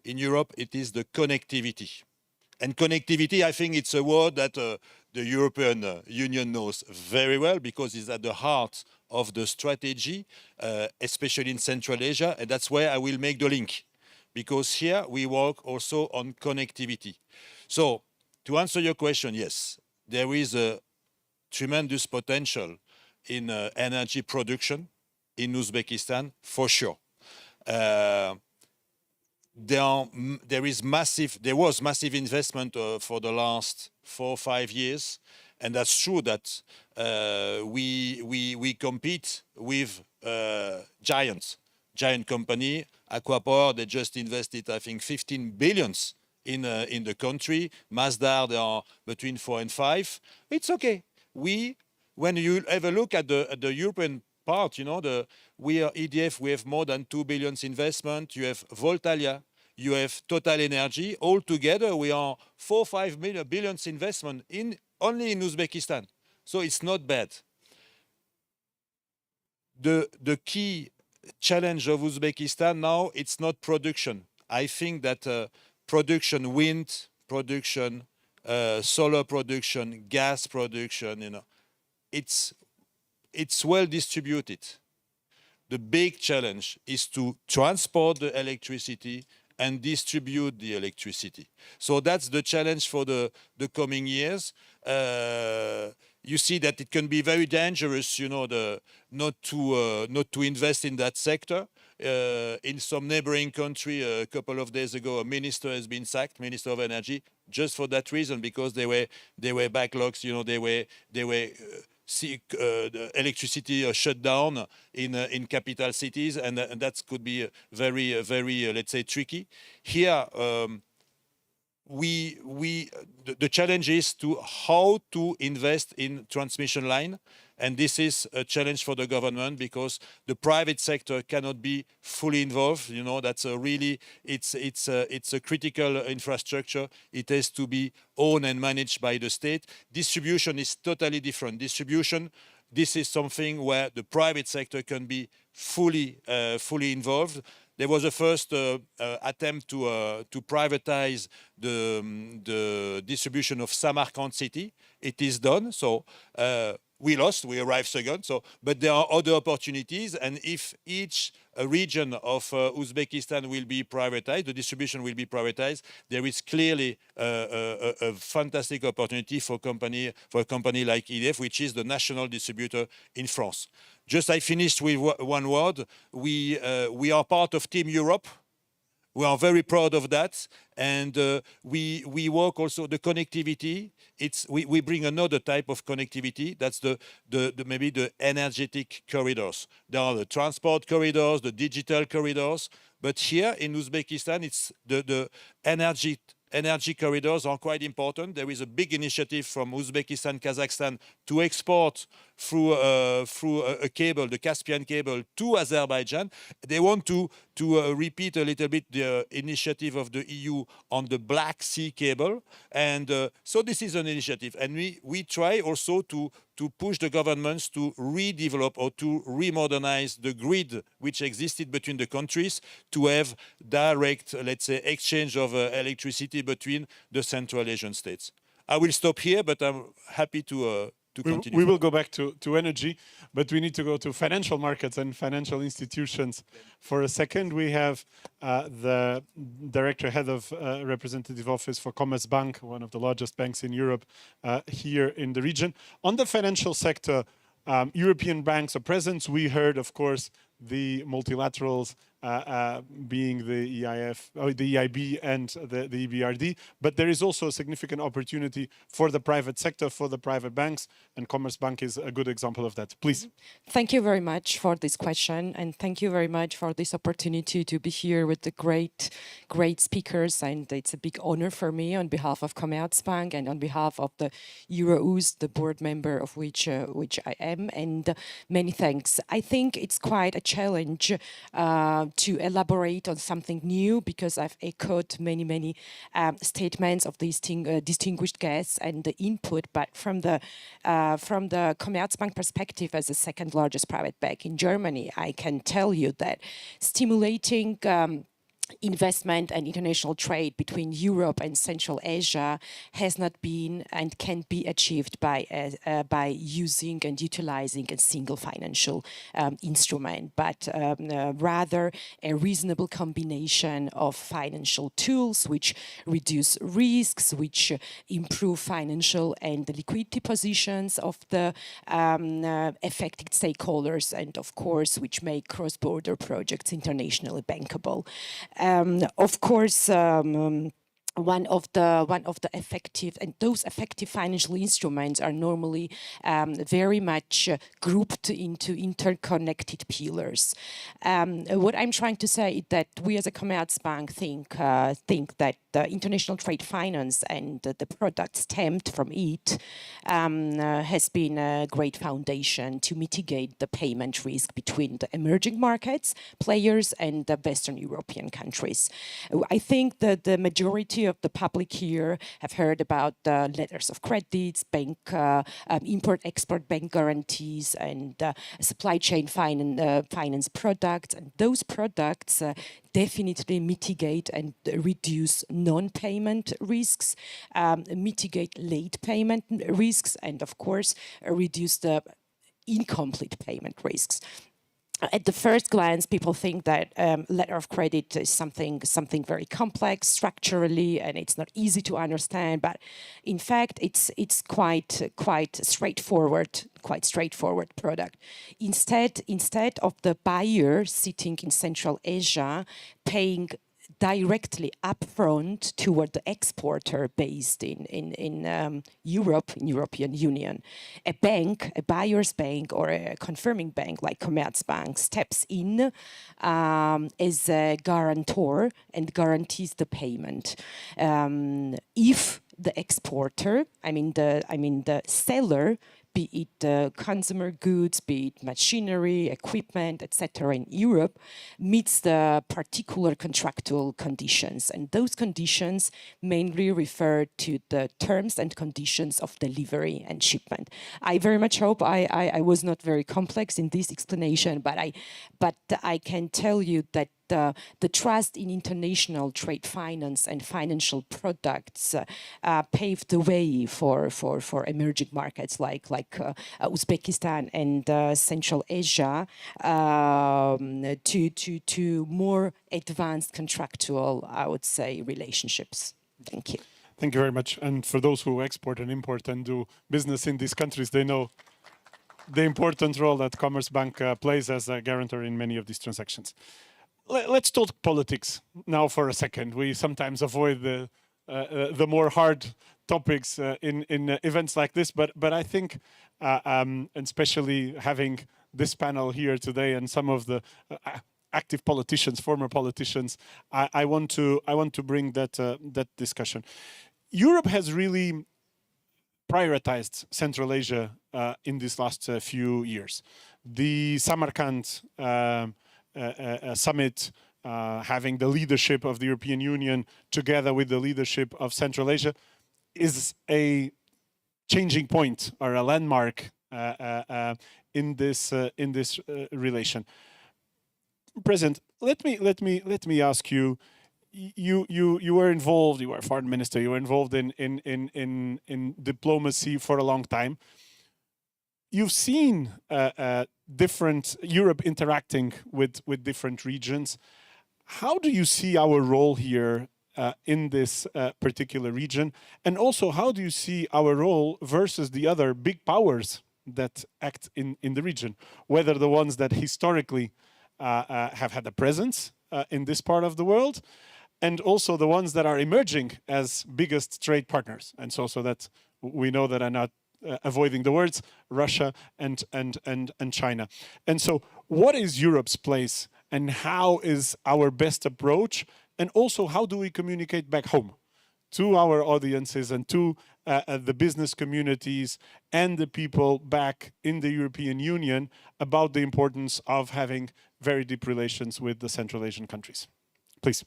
[SPEAKER 10] in Europe, it is the connectivity. And connectivity, I think it's a word that the European Union knows very well, because it's at the heart of the strategy, especially in Central Asia. And that's where I will make the link, because here we work also on connectivity. So to answer your question, yes, there is a tremendous potential in energy production in Uzbekistan, for sure. There was massive investment for the last 4 or 5 years, and that's true that we compete with giant company. Aqua Power, they just invested, I think, 15 billions in the country. Mazda, they are between 4 and 5. It's okay. We when you have a look at the European part, you know, we are EDF, we have more than 2 billion investment. You have Voltalia, you have Total Energy. All together, we are 4-5 billion investment only in Uzbekistan. So it's not bad. The key challenge of Uzbekistan now, it's not production. I think that production, wind production, solar production, gas production, you know, it's well distributed. The big challenge is to transport the electricity and distribute the electricity. So that's the challenge for the coming years. You see that it can be very dangerous, you know, not to invest in that sector. In some neighboring country, a couple of days ago, a minister has been sacked, Minister of Energy, just for that reason, because they were backlogs, you know, they were the electricity shut down in capital cities, and that could be very, let's say, tricky. Here, the challenge is to how to invest in transmission line, and this is a challenge for the government because the private sector cannot be fully involved. You know, that's it's a critical infrastructure. It has to be owned and managed by the state. Distribution is totally different. Distribution, this is something where the private sector can be fully involved. There was a first attempt to privatize the distribution of Samarkand city. It is done. So we lost. We arrived second. So, but there are other opportunities, and if each region of Uzbekistan will be privatized, the distribution will be privatized, there is clearly a fantastic opportunity for a company like EDF, which is the national distributor in France. Just I finished with one word. We are part of Team Europe. We are very proud of that, and we work also the connectivity. We bring another type of connectivity. That's maybe the energetic corridors. There are the transport corridors, the digital corridors, but here in Uzbekistan, it's the energy corridors are quite important. There is a big initiative from Uzbekistan, Kazakhstan to export through a cable, the Caspian cable, to Azerbaijan. They want to repeat a little bit the initiative of the EU on the Black Sea cable. And so this is an initiative. And we try also to push the governments to redevelop or to remodernize the grid which existed between the countries to have direct, let's say, exchange of electricity between the Central Asian states. I will stop here, but I'm happy to continue.
[SPEAKER 3] We will go back to energy, but we need to go to financial markets and financial institutions for a second. We have the director head of representative office for Commerzbank, one of the largest banks in Europe, here in the region. On the financial sector, European banks are present. We heard, of course, the multilaterals being the EIB and the EBRD, but there is also a significant opportunity for the private sector, for the private banks, and Commerzbank is a good example of that. Please.
[SPEAKER 11] Thank you very much for this question, and thank you very much for this opportunity to be here with the great speakers, and it's a big honor for me on behalf of Commerzbank and on behalf of the EuroUZ, the board member of which I am, and many thanks. I think it's quite a challenge to elaborate on something new, because I've echoed many statements of these distinguished guests and the input, but from the Commerzbank perspective as the second largest private bank in Germany, I can tell you that stimulating investment and international trade between Europe and Central Asia has not been and can't be achieved by using and utilizing a single financial instrument, but rather a reasonable combination of financial tools which reduce risks, which improve financial and liquidity positions of the affected stakeholders, and of course which make cross-border projects internationally bankable. Of course, one of the effective, and those effective financial instruments are normally very much grouped into interconnected pillars. What I'm trying to say is that we as a Commerzbank think that international trade finance and the products stemmed from it has been a great foundation to mitigate the payment risk between the emerging markets players and the Western European countries. I think that the majority of the public here have heard about the letters of credits, bank import-export bank guarantees, and supply chain finance products. And those products definitely mitigate and reduce non-payment risks, mitigate late payment risks, and of course, reduce the incomplete payment risks. At the first glance, people think that letter of credit is something very complex structurally, and it's not easy to understand. But in fact, it's quite straightforward product. Instead of the buyer sitting in Central Asia paying directly upfront toward the exporter based in Europe, in European Union. A bank, a buyer's bank or a confirming bank like Commerzbank steps in as a guarantor and guarantees the payment. If the exporter, I mean the seller, be it consumer goods, be it machinery, equipment, etc. in Europe, meets the particular contractual conditions. And those conditions mainly refer to the terms and conditions of delivery and shipment. I very much hope I was not very complex in this explanation, but I can tell you that the trust in international trade finance and financial products paved the way for emerging markets like Uzbekistan and Central Asia to more advanced contractual, I would say, relationships. Thank you.
[SPEAKER 3] Thank you very much. And for those who export and import and do business in these countries, they know the important role that Commerzbank plays as a guarantor in many of these transactions. Let's talk politics now for a second. We sometimes avoid the more hard topics in events like this, but I think, and especially having this panel here today and some of the active politicians, former politicians, I want to bring that discussion. Europe has really prioritized Central Asia in these last few years. The Samarkand summit, having the leadership of the European Union together with the leadership of Central Asia, is a changing point or a landmark in this relation. President, let me ask you. You were involved. You were a foreign minister. You were involved in diplomacy for a long time. You've seen different Europe interacting with different regions. How do you see our role here in this particular region? And also, how do you see our role versus the other big powers that act in the region? Whether the ones that historically have had a presence in this part of the world, and also the ones that are emerging as biggest trade partners. And so that we know that are not avoiding the words, Russia and China. And so what is Europe's place and how is our best approach? And also how do we communicate back home to our audiences and to the business communities and the people back in the European Union about the importance of having very deep relations with the Central Asian countries? Please.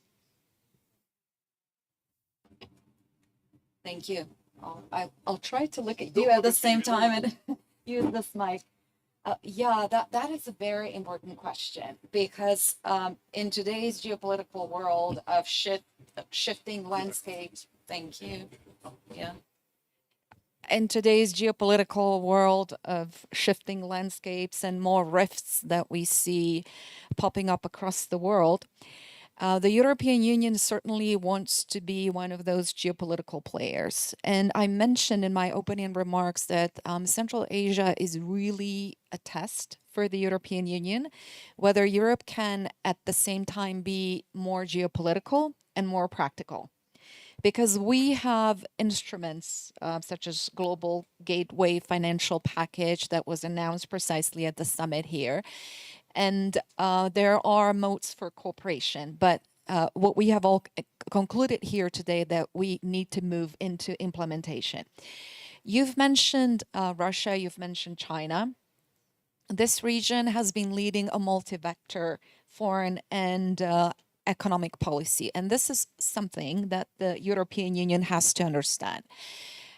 [SPEAKER 4] Thank you. I'll try to look at you at the same time and use this mic. Yeah, that is a very important question because in today's geopolitical world of shifting landscapes, thank you. Yeah. In today's geopolitical world of shifting landscapes and more rifts that we see popping up across the world, the European Union certainly wants to be one of those geopolitical players. And I mentioned in my opening remarks that Central Asia is really a test for the European Union, whether Europe can at the same time be more geopolitical and more practical.
[SPEAKER 12] because we have instruments such as Global Gateway Financial Package that was announced precisely at the summit here. And there are modes for cooperation, but what we have all concluded here today that we need to move into implementation. You've mentioned Russia, you've mentioned China. This region has been leading a multi-vector foreign and economic policy, and this is something that the European Union has to understand.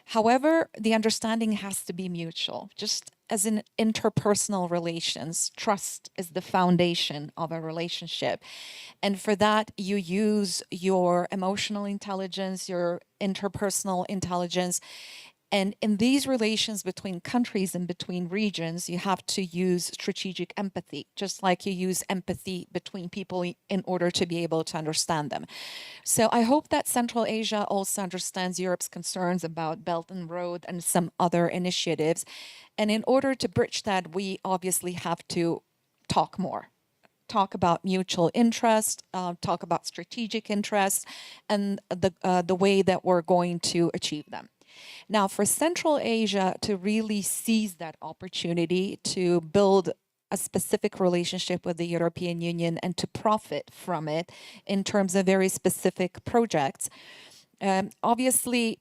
[SPEAKER 12] However, the understanding has to be mutual. Just as in interpersonal relations, trust is the foundation of a relationship. And for that, you use your emotional intelligence, your interpersonal intelligence. And in these relations between countries and between regions, you have to use strategic empathy, just like you use empathy between people in order to be able to understand them. So I hope that Central Asia also understands Europe's concerns about Belt and Road and some other initiatives. And in order to bridge that, we obviously have to talk more. Talk about mutual interest, talk about strategic interests, and the way that we're going to achieve them. Now, for Central Asia to really seize that opportunity to build a specific relationship with the European Union and to profit from it in terms of very specific projects, obviously,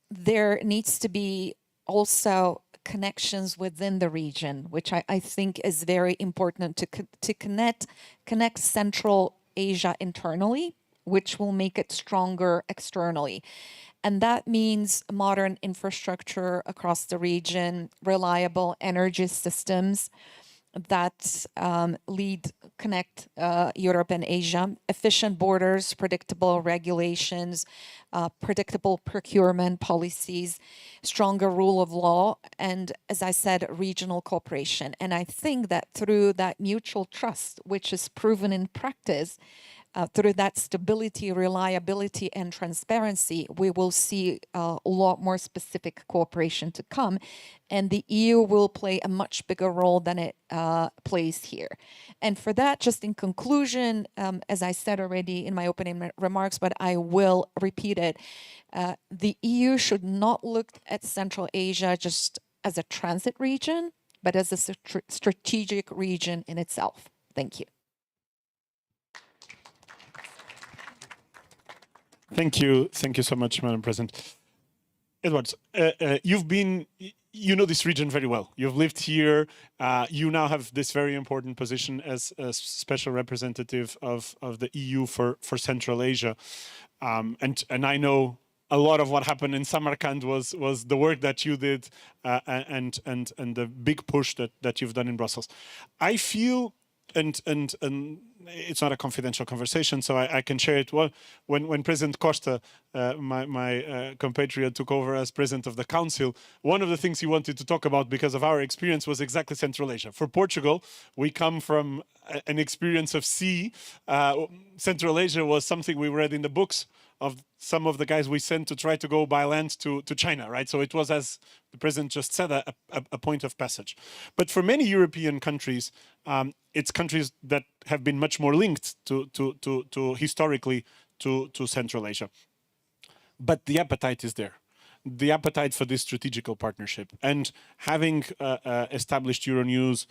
[SPEAKER 12] there needs to be also connections within the region, which I think is very important to connect Central Asia internally, which will make it stronger externally. And that means modern infrastructure across the region, reliable energy systems that connect Europe and Asia, efficient borders, predictable regulations, predictable procurement policies, stronger rule of law, and, as I said, regional cooperation. And I think that through that mutual trust, which is proven in practice, through that stability, reliability, and transparency, we will see a lot more specific cooperation to come. And the EU will play a much bigger role than it plays here. And for that, just in conclusion, as I said already in my opening remarks, but I will repeat it, the EU should not look at Central Asia just as a transit region, but as a strategic region in itself. Thank you.
[SPEAKER 3] Thank you so much, Madam President. Edward, you know this region very well. You've lived here. You now have this very important position as a special representative of the EU for Central Asia. And I know a lot of what happened in Samarkand was the work that you did and the big push that you've done in Brussels. I feel, and it's not a confidential conversation, so I can share it. Well, when President Costa, my compatriot, took over as President of the Council, one of the things he wanted to talk about, because of our experience, was exactly Central Asia. For Portugal, we come from an experience of sea. Central Asia was something we read in the books of some of the guys we sent to try to go by land to China, right? So it was, as the President just said, a point of passage. But for many European countries, it's countries that have been much more linked to historically to Central Asia. But the appetite is there. The appetite for this strategical partnership. And having established Euronews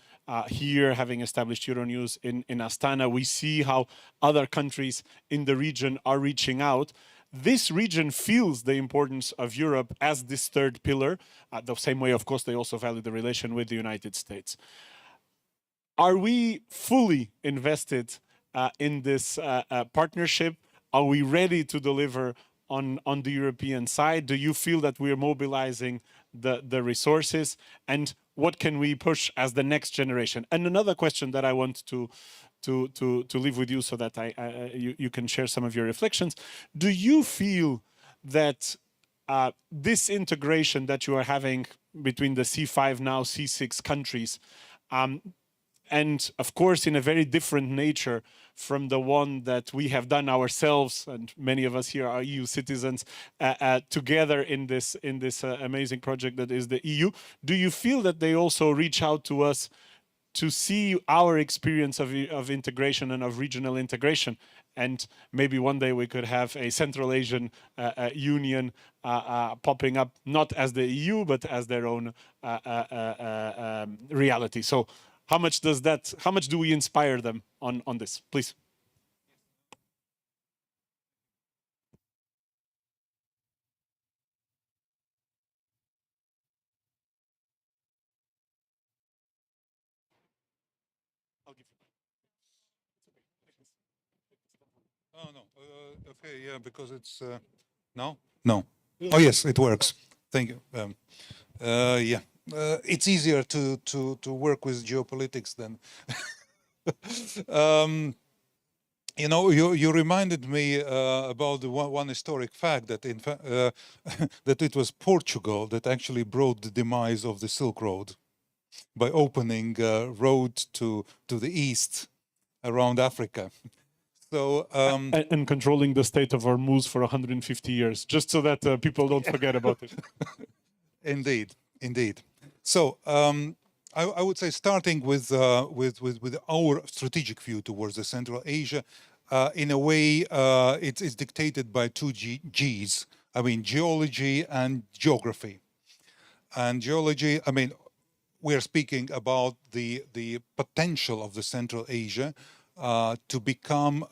[SPEAKER 3] here, having established Euronews in Astana, we see how other countries in the region are reaching out. This region feels the importance of Europe as this third pillar. The same way, of course, they also value the relation with the United States. Are we fully invested in this partnership? Are we ready to deliver on the European side? Do you feel that we are mobilizing the resources? And what can we push as the next generation? And another question that I want to leave with you so that you can share some of your reflections. Do you feel that this integration that you are having between the C5, now C6 countries, and of course in a very different nature from the one that we have done ourselves, and many of us here are EU citizens, together in this amazing project that is the EU, do you feel that they also reach out to us to see our experience of integration and of regional integration and maybe one day we could have a Central Asian Union popping up, not as the EU, but as their own reality. So how much do we inspire them on this, please?
[SPEAKER 1] Oh, no. Okay, yeah, because it's... no? No. Oh, yes, it works. Thank you. Yeah. It's easier to work with geopolitics than... You know, you reminded me about the one historic fact that in fact that it was Portugal that actually brought the demise of the Silk Road by opening road to the east around Africa. So
[SPEAKER 3] and controlling the state of Hormuz for 150 years, just so that people don't forget about it.
[SPEAKER 1] Indeed, indeed. So I would say starting with our strategic view towards the Central Asia, in a way, it's dictated by two Gs. I mean, geology and geography. And geology, I mean, we're speaking about the potential of the Central Asia to become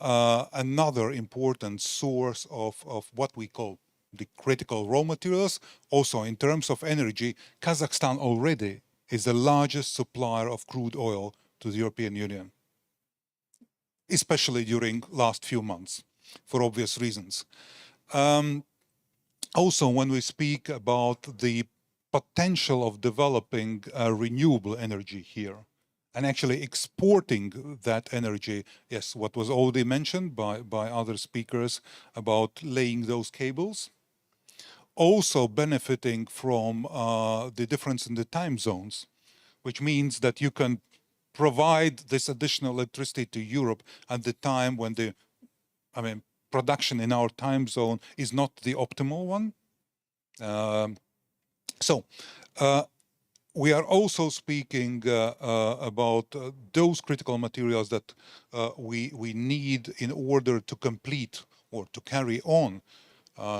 [SPEAKER 1] another important source of what we call the critical raw materials. Also, in terms of energy, Kazakhstan already is the largest supplier of crude oil to the European Union, especially during last few months, for obvious reasons. Also, when we speak about the potential of developing renewable energy here and actually exporting that energy, yes, what was already mentioned by other speakers about laying those cables, also benefiting from the difference in the time zones, which means that you can provide this additional electricity to Europe at the time when the, I mean, production in our time zone is not the optimal one. We are also speaking about those critical materials that we need in order to complete or to carry on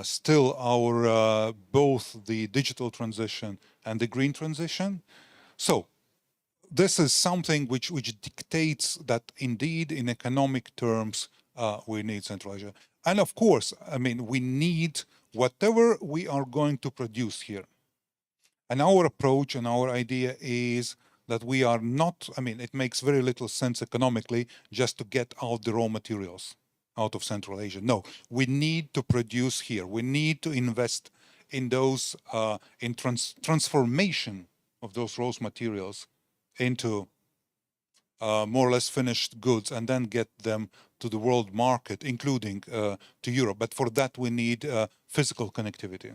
[SPEAKER 1] still our both the digital transition and the green transition. So this is something which dictates that indeed in economic terms we need Central Asia. And of course, I mean, we need whatever we are going to produce here. And our approach and our idea is that we are not, I mean, it makes very little sense economically just to get out the raw materials out of Central Asia. No, we need to produce here. We need to invest in those, in transformation of those raw materials into more or less finished goods and then get them to the world market, including to Europe. But for that, we need physical connectivity.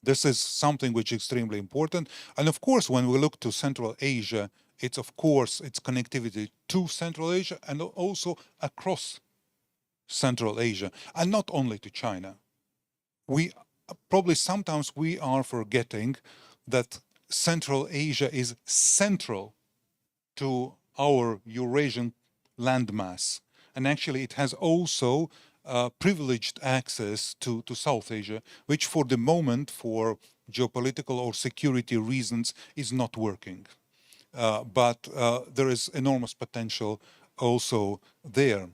[SPEAKER 1] This is something which is extremely important. And of course, when we look to Central Asia, it's of course, it's connectivity to Central Asia and also across Central Asia, and not only to China. We probably sometimes we are forgetting that Central Asia is central to our Eurasian landmass. And actually it has also privileged access to South Asia, which for the moment, for geopolitical or security reasons, is not working. But there is enormous potential also there.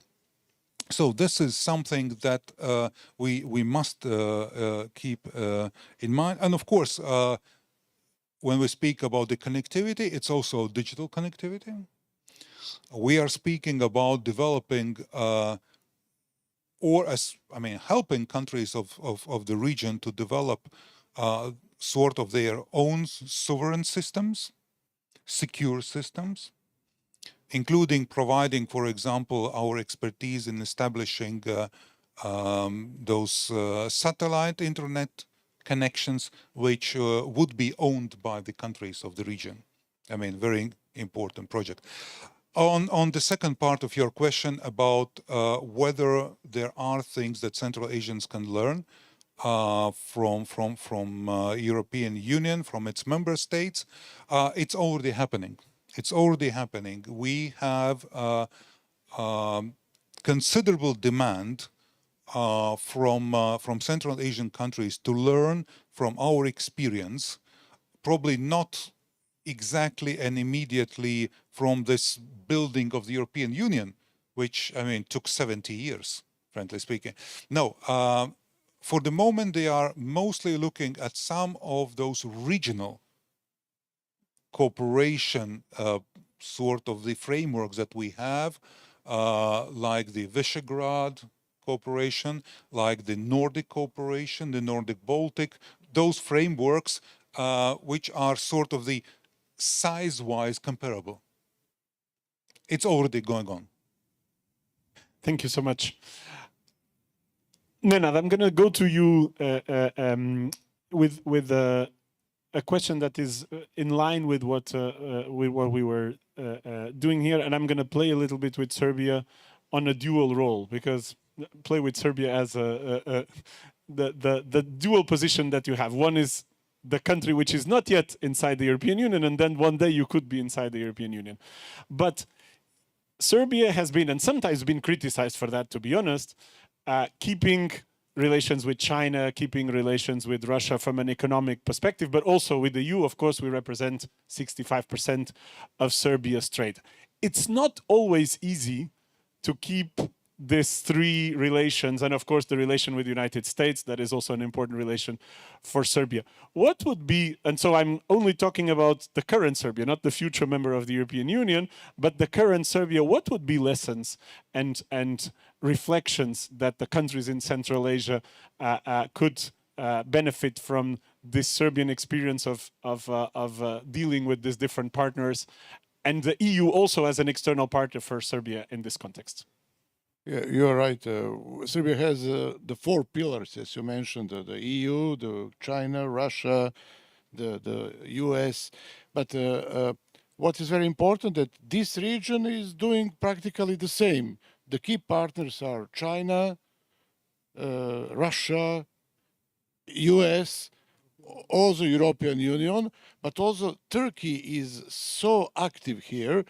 [SPEAKER 1] So this is something that we must keep in mind. And of course, when we speak about the connectivity, it's also digital connectivity. We are speaking about developing helping countries of the region to develop sort of their own sovereign systems, secure systems, including providing, for example, our expertise in establishing those satellite internet connections, which would be owned by the countries of the region. I mean, very important project. On the second part of your question about whether there are things that Central Asians can learn from European Union, from its member states, it's already happening. It's already happening. We have considerable demand from Central Asian countries to learn from our experience, probably not exactly and immediately from this building of the European Union, which, I mean, took 70 years, frankly speaking. No, for the moment, they are mostly looking at some of those regional cooperation sort of the frameworks that we have, like the Visegrad cooperation, like the Nordic cooperation, the Nordic-Baltic, those frameworks which are sort of the size-wise comparable. It's already going on.
[SPEAKER 3] Thank you so much. Nenad, I'm going to go to you with a question that is in line with what we were doing here, and I'm going to play a little bit with Serbia on a dual role, because play with Serbia as the dual position that you have. One is the country which is not yet inside the European Union, and then one day you could be inside the European Union. But Serbia has been, and sometimes been criticized for that, to be honest, keeping relations with China, keeping relations with Russia from an economic perspective, but also with the EU. Of course, we represent 65% of Serbia's trade. It's not always easy to keep these three relations, and of course the relation with the United States, that is also an important relation for Serbia. What would be, and so I'm only talking about the current Serbia, not the future member of the European Union, but the current Serbia, what would be lessons and reflections that the countries in Central Asia could benefit from this Serbian experience of dealing with these different partners, and the EU also as an external partner for Serbia in this context?
[SPEAKER 6] Yeah, you're right. Serbia has the four pillars, as you mentioned, the EU, the China, Russia, the US. But what is very important that this region is doing practically the same. The key partners are China, Russia, US, also European Union, but also Turkey is so active here.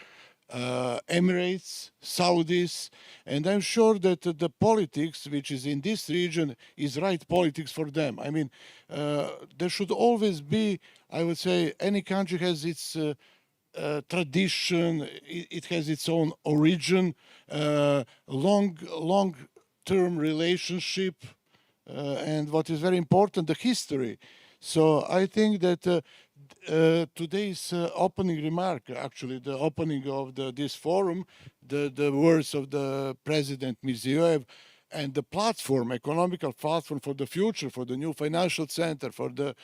[SPEAKER 6] Emirates, Saudis, and I'm sure that the politics which is in this region is right politics for them. I mean, there should always be, I would say, any country has its tradition, it has its own origin, long-term relationship, and what is very important, the history. So I think that today's opening remark, actually the opening of this forum, the words of the President Mirziyoyev, and the platform, economical platform for the future, for the new financial center, for the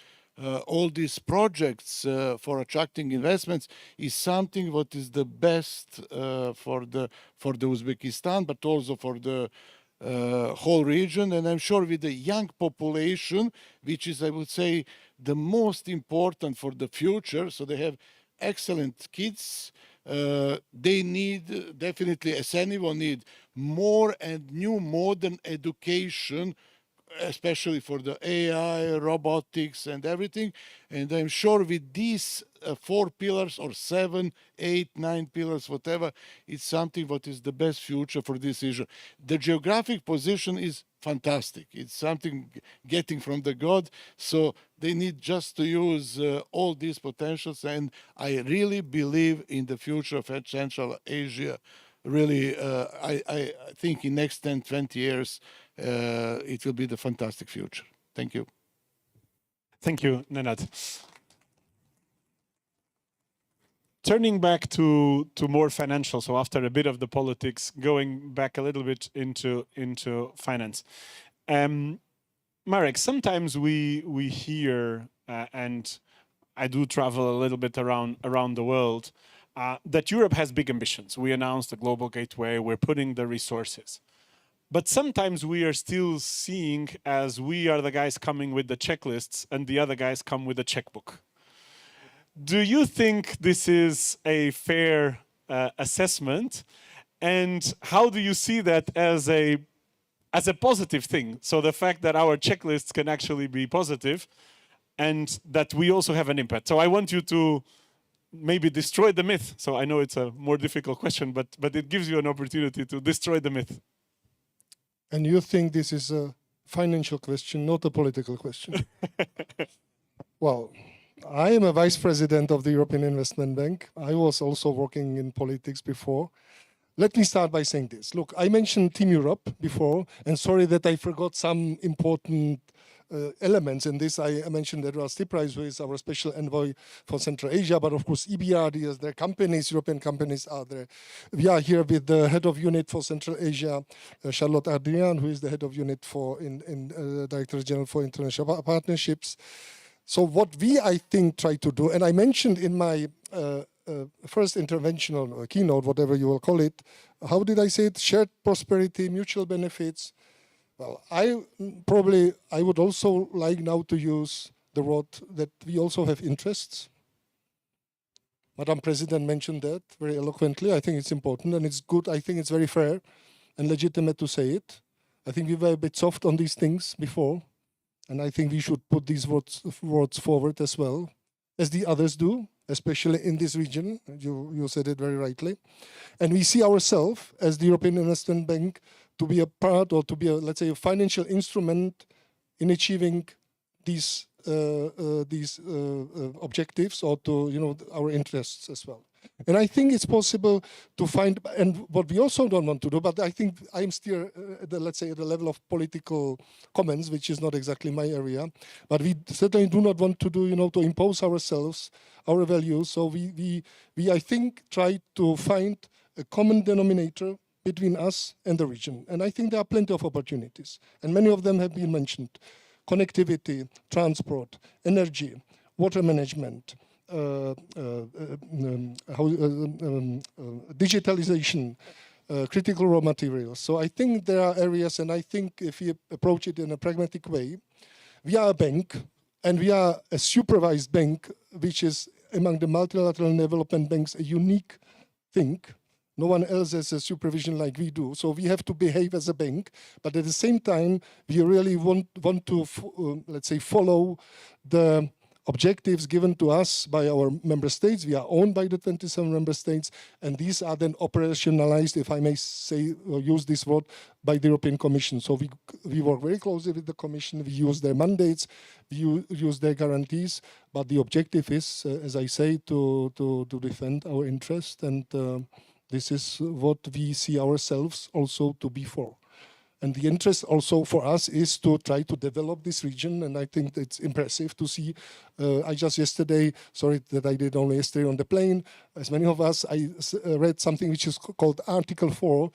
[SPEAKER 6] all these projects for attracting investments, is something what is the best for the Uzbekistan, but also for the whole region. And I'm sure with the young population, which is, I would say, the most important for the future, so they have excellent kids, they need, definitely as anyone need, more and new modern education, especially for the AI, robotics and everything. And I'm sure with these four pillars or 7, 8, 9 pillars, whatever, it's something what is the best future for this region. The geographic position is fantastic. It's something getting from the God. So they need just to use all these potentials. And I really believe in the future of Central Asia. Really, I think in next 10, 20 years, it will be the fantastic future. Thank you.
[SPEAKER 3] Thank you, Nenad. Turning back to more financial, so after a bit of the politics, going back a little bit into finance. Marek, sometimes we hear, and I do travel a little bit around the world, that Europe has big ambitions. We announced the global gateway, we're putting the resources. But sometimes we are still seeing as we are the guys coming with the checklists and the other guys come with a checkbook. Do you think this is a fair assessment? And how do you see that as a positive thing? So the fact that our checklists can actually be positive and that we also have an impact. So I want you to maybe destroy the myth. So I know it's a more difficult question, but it gives you an opportunity to destroy the myth.
[SPEAKER 5] And you think this is a financial question, not a political question? Well, I am a vice president of the European Investment Bank. I was also working in politics before. Let me start by saying this. Look, I mentioned Team Europe before, and sorry that I forgot some important elements in this. I mentioned Edward Stiprice, who is our special envoy for Central Asia, but of course EBRD is their companies, European companies are there. We are here with the head of unit for Central Asia, Charlotte Adrian, who is the head of unit for Director General for International Partnerships. So what we, I think, try to do, and I mentioned in my first intervention or keynote, whatever you will call it, how did I say it? Shared prosperity, mutual benefits. Well, I would also like now to use the word that we also have interests. Madam President mentioned that very eloquently. I think it's important and it's good. I think it's very fair and legitimate to say it. I think we were a bit soft on these things before, and I think we should put these words forward as well, as the others do, especially in this region. You said it very rightly. And we see ourselves as the European Investment Bank to be a part, or to be, let's say, a financial instrument in achieving these objectives, or to, our interests as well. And I think it's possible to find, and what we also don't want to do, but I think I'm still, let's say, at the level of political comments, which is not exactly my area, but we certainly do not want to do, to impose ourselves, our values. So we I think, try to find a common denominator between us and the region. And I think there are plenty of opportunities, and many of them have been mentioned. Connectivity, transport, energy, water management, digitalization, critical raw materials. So I think there are areas, and I think if we approach it in a pragmatic way, we are a bank, and we are a supervised bank, which is among the multilateral development banks a unique thing. No one else has a supervision like we do. So we have to behave as a bank, but at the same time, we really want to, let's say, follow the objectives given to us by our member states. We are owned by the 27 member states, and these are then operationalized, if I may say, or use this word, by the European Commission. So we work very closely with the Commission. We use their mandates, we use their guarantees, but the objective is, as I say, to defend our interest, and this is what we see ourselves also to be for. And the interest also for us is to try to develop this region, and I think it's impressive to see. I just yesterday, sorry that I did only yesterday on the plane, as many of us, I read something which is called Article 4,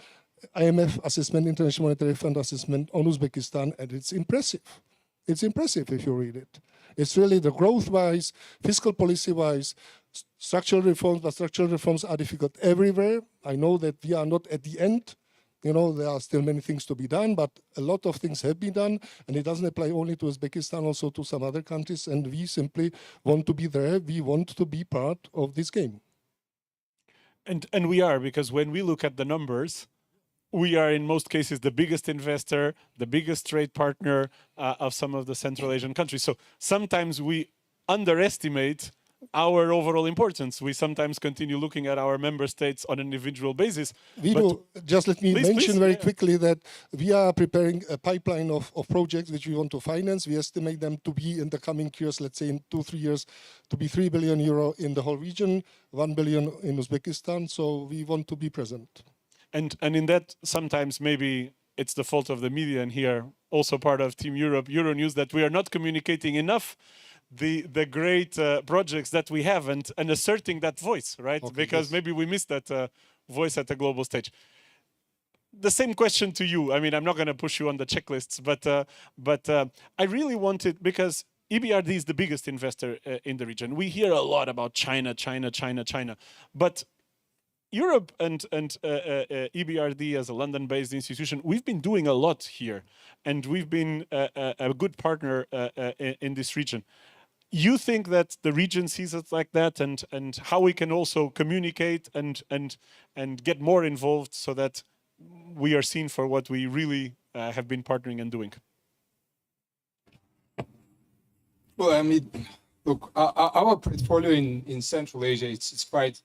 [SPEAKER 5] IMF Assessment, International Monetary Fund Assessment on Uzbekistan, and it's impressive. It's impressive if you read it. It's really the growth-wise, fiscal policy-wise, structural reforms, but structural reforms are difficult everywhere. I know that we are not at the end. There are still many things to be done, but a lot of things have been done, and it doesn't apply only to Uzbekistan, also to some other countries, and we simply want to be there. We want to be part of this game.
[SPEAKER 3] And we are, because when we look at the numbers, we are in most cases the biggest investor, the biggest trade partner of some of the Central Asian countries. So sometimes we underestimate our overall importance. We sometimes continue looking at our member states on an individual basis.
[SPEAKER 5] We do. Just let me mention very quickly that we are preparing a pipeline of projects which we want to finance. We estimate them to be in the coming years, let's say in 2-3 years, to be 3 billion euro in the whole region, 1 billion in Uzbekistan. So we want to be present.
[SPEAKER 3] And in that, sometimes maybe it's the fault of the media, and here also part of Team Europe, Euronews, that we are not communicating enough the great projects that we have and asserting that voice, right? Okay, because maybe we missed that voice at the global stage. The same question to you. I mean, I'm not going to push you on the checklists, but I really wanted, because EBRD is the biggest investor in the region. We hear a lot about China, but Europe and EBRD as a London-based institution, we've been doing a lot here, and we've been a good partner in this region. You think that the region sees it like that, and how we can also communicate and get more involved so that we are seen for what we really have been partnering and doing?
[SPEAKER 8] Well, I mean, look, our portfolio in Central Asia, it's quite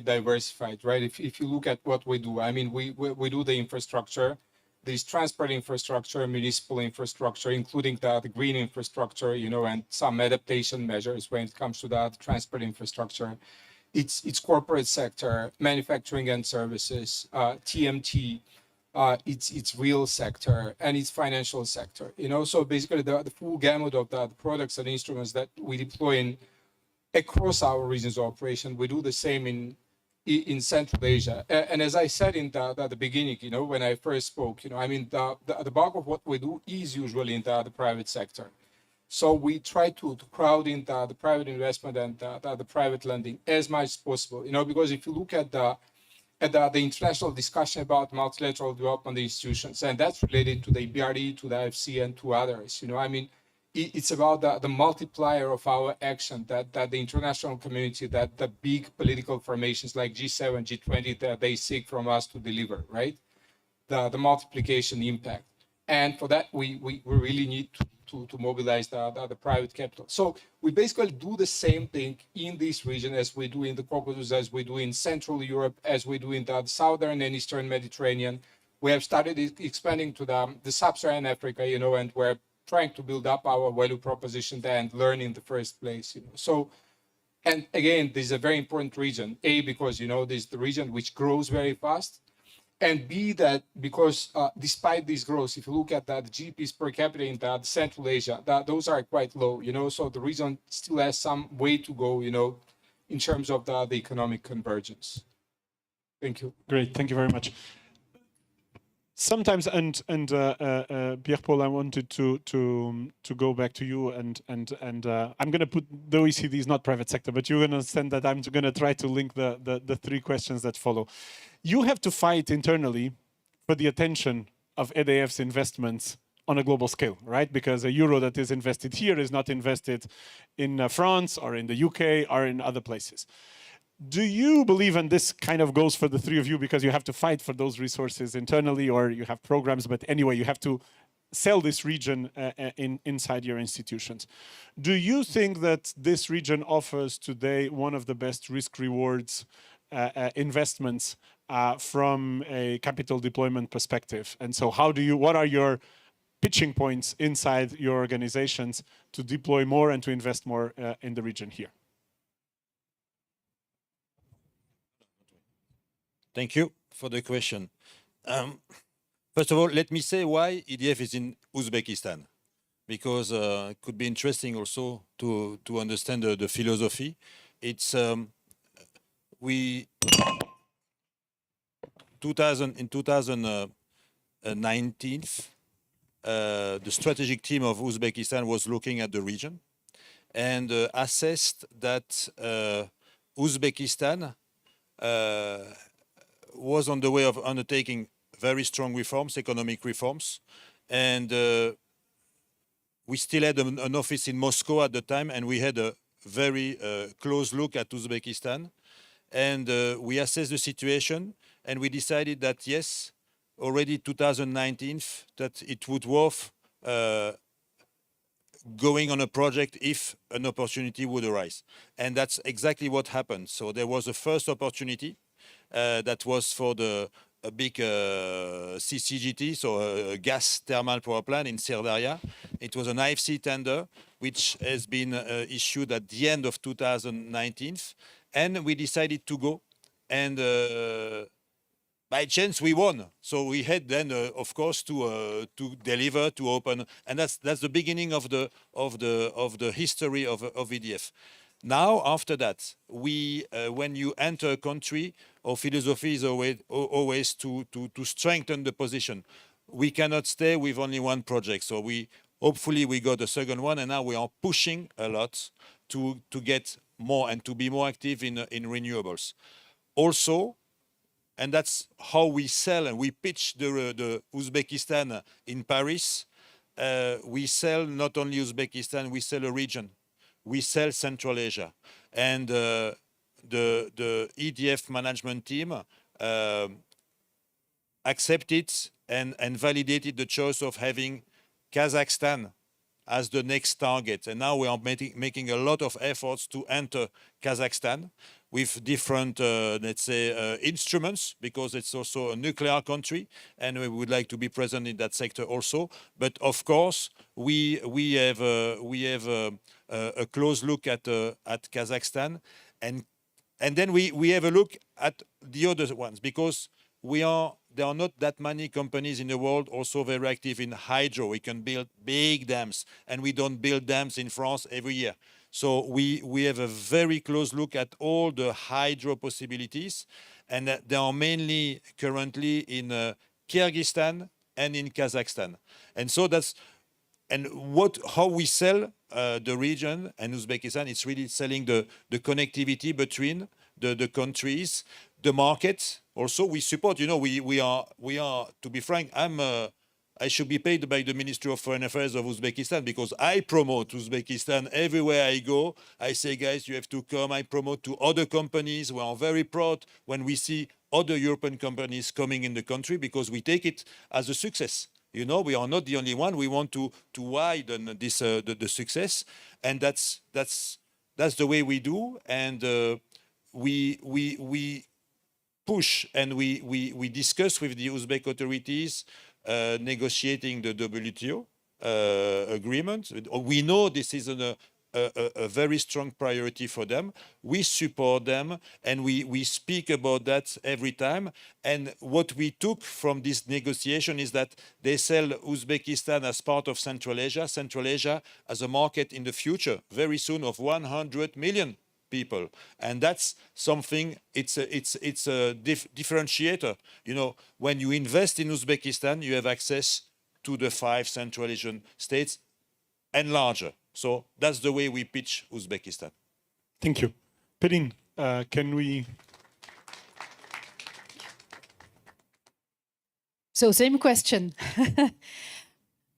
[SPEAKER 8] diversified, right? If you look at what we do, I mean, we do the infrastructure, there's transport infrastructure, municipal infrastructure, including the green infrastructure, you know, and some adaptation measures when it comes to that transport infrastructure. It's corporate sector, manufacturing and services, TMT, it's real sector, and it's financial sector. You know, so basically the full gamut of the products and instruments that we deploy across our regions of operation, we do the same in Central Asia. And as I said in the beginning, you know, when I first spoke, you know, I mean, the bulk of what we do is usually in the private sector. So we try to crowd in the private investment and the private lending as much as possible, you know, because if you look at the international discussion about multilateral development institutions, and that's related to the EBRD, to the IFC, and to others, you know, I mean, it's about the multiplier of our action that the international community, that the big political formations like G7, G20, that they seek from us to deliver, right? The multiplication impact. And for that, we really need to mobilize the private capital. So we basically do the same thing in this region as we do in the Caucasus, as we do in Central Europe, as we do in the Southern and Eastern Mediterranean. We have started expanding to the Sub-Saharan Africa, you know, and we're trying to build up our value proposition there and learn in the first place, you know. So, and again, this is a very important region. A, because, you know, this is the region which grows very fast. And B, that because despite this growth, if you look at the GDPs per capita in that Central Asia, those are quite low, you know, so the region still has some way to go, you know, in terms of the economic convergence. Thank you.
[SPEAKER 3] Great, thank you very much. Sometimes, Pierre-Paul, I wanted to go back to you, and I'm going to put the OECD is not private sector, but you understand that I'm going to try to link the three questions that follow. You have to fight internally for the attention of EDF's investments on a global scale, right? Because a euro that is invested here is not invested in France or in the UK or in other places. Do you believe, and this kind of goes for the three of you because you have to fight for those resources internally or you have programs, but anyway, you have to sell this region inside your institutions. Do you think that this region offers today one of the best risk rewards investments from a capital deployment perspective? And so what are your pitching points inside your organizations to deploy more and to invest more in the region here?
[SPEAKER 10] Thank you for the question. First of all, let me say why EDF is in Uzbekistan, because it could be interesting also to understand the philosophy. It's in 2019, the strategic team of Uzbekistan was looking at the region and assessed that Uzbekistan was on the way of undertaking very strong reforms, economic reforms. And we still had an office in Moscow at the time, and we had a very close look at Uzbekistan. And we assessed the situation, and we decided that, yes, already 2019, that it would worth going on a project if an opportunity would arise. And that's exactly what happened. So there was a first opportunity that was for a big CCGT, so a gas thermal power plant in Sirdarya. It was an IFC tender, which has been issued at the end of 2019. And we decided to go. And by chance, we won. So we had then, of course, to deliver, to open. And that's the beginning of the history of EDF. Now, after that, when you enter a country, our philosophy is always to strengthen the position. We cannot stay with only one project. So hopefully we got a second one, and now we are pushing a lot to get more and to be more active in renewables. Also, and that's how we sell and we pitch the Uzbekistan in Paris. We sell not only Uzbekistan, we sell a region. We sell Central Asia. And the EDF management team accepted and validated the choice of having Kazakhstan as the next target. And now we are making a lot of efforts to enter Kazakhstan with different, let's say, instruments, because it's also a nuclear country, and we would like to be present in that sector also. But of course, we have a close look at Kazakhstan, and then we have a look at the other ones, because there are not that many companies in the world also very active in hydro. We can build big dams, and we don't build dams in France every year. So we have a very close look at all the hydro possibilities, and they are mainly currently in Kyrgyzstan and in Kazakhstan. And so how we sell the region and Uzbekistan, it's really selling the connectivity between the countries, the market. Also, we support, we are, to be frank, I should be paid by the Ministry of Foreign Affairs of Uzbekistan, because I promote Uzbekistan everywhere I go. I say, guys, you have to come. I promote to other companies. We are very proud when we see other European companies coming in the country, because we take it as a success. We are not the only one. We want to widen this the success, and that's the way we do. And we push, and we discuss with the Uzbek authorities, negotiating the WTO agreement. We know this is a very strong priority for them. We support them, and we speak about that every time. And what we took from this negotiation is that they sell Uzbekistan as part of Central Asia as a market in the future, very soon, of 100 million people. And that's something, it's a differentiator. When you invest in Uzbekistan, you have access to the 5 Central Asian states and larger. So that's the way we pitch Uzbekistan.
[SPEAKER 3] Thank you. Pelin, can we...
[SPEAKER 9] So same question.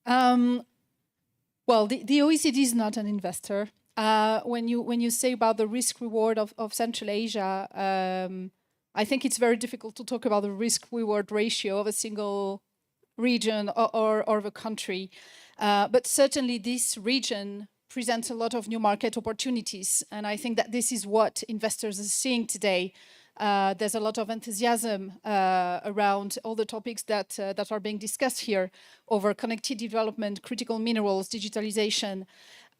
[SPEAKER 9] Well, the OECD is not an investor. When you say about the risk reward of Central Asia, I think it's very difficult to talk about the risk reward ratio of a single region or of a country. But certainly this region presents a lot of new market opportunities. And I think that this is what investors are seeing today. There's a lot of enthusiasm around all the topics that are being discussed here over connected development, critical minerals, digitalization.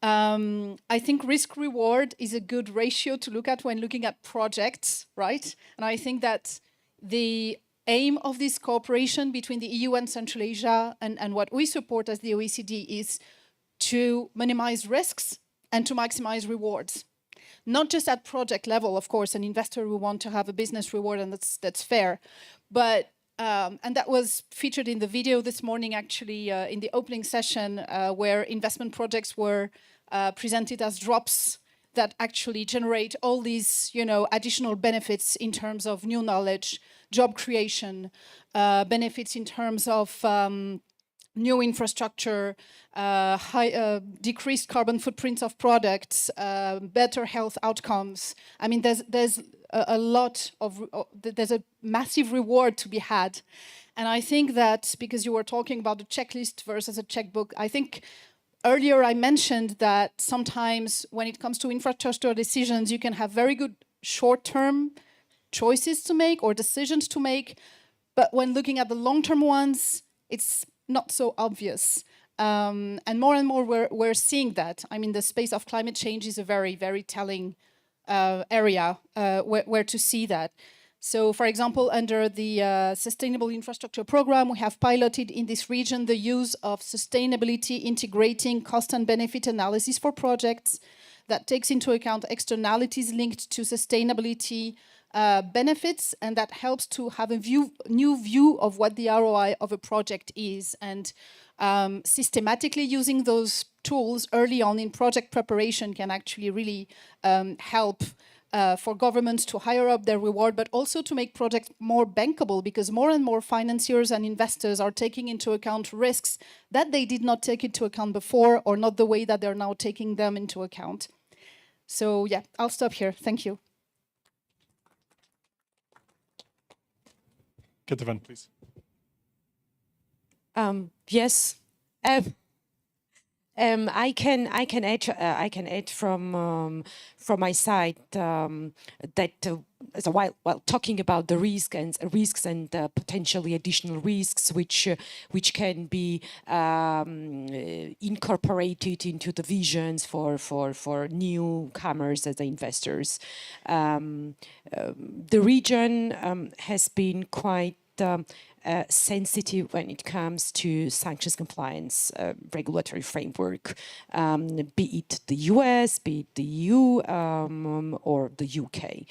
[SPEAKER 9] I think risk reward is a good ratio to look at when looking at projects, right? And I think that the aim of this cooperation between the EU and Central Asia and what we support as the OECD is to minimize risks and to maximize rewards. Not just at project level, of course, an investor will want to have a business reward, and that's fair. But, and that was featured in the video this morning, actually, in the opening session, where investment projects were presented as drops that actually generate all these, additional benefits in terms of new knowledge, job creation, benefits in terms of new infrastructure, decreased carbon footprints of products, better health outcomes. I mean, there's a lot of, there's a massive reward to be had. And I think that, because you were talking about the checklist versus a checkbook, I think earlier I mentioned that sometimes when it comes to infrastructure decisions, you can have very good short-term choices to make or decisions to make. But when looking at the long-term ones, it's not so obvious. And more we're seeing that. I mean, the space of climate change is a very, very telling area where to see that. So, for example, under the Sustainable Infrastructure Program, we have piloted in this region the use of sustainability integrating cost and benefit analysis for projects that takes into account externalities linked to sustainability benefits, and that helps to have a new view of what the ROI of a project is. And systematically using those tools early on in project preparation can actually really help for governments to higher up their reward, but also to make projects more bankable, because more and more financiers and investors are taking into account risks that they did not take into account before, or not the way that they're now taking them into account. So yeah, I'll stop here. Thank you.
[SPEAKER 3] Katavan, please.
[SPEAKER 11] Yes. I can add from my side that so while talking about the risks and potentially additional risks which can be incorporated into the visions for newcomers as investors, the region has been quite sensitive when it comes to sanctions compliance regulatory framework, be it the US, be it the EU, or the UK.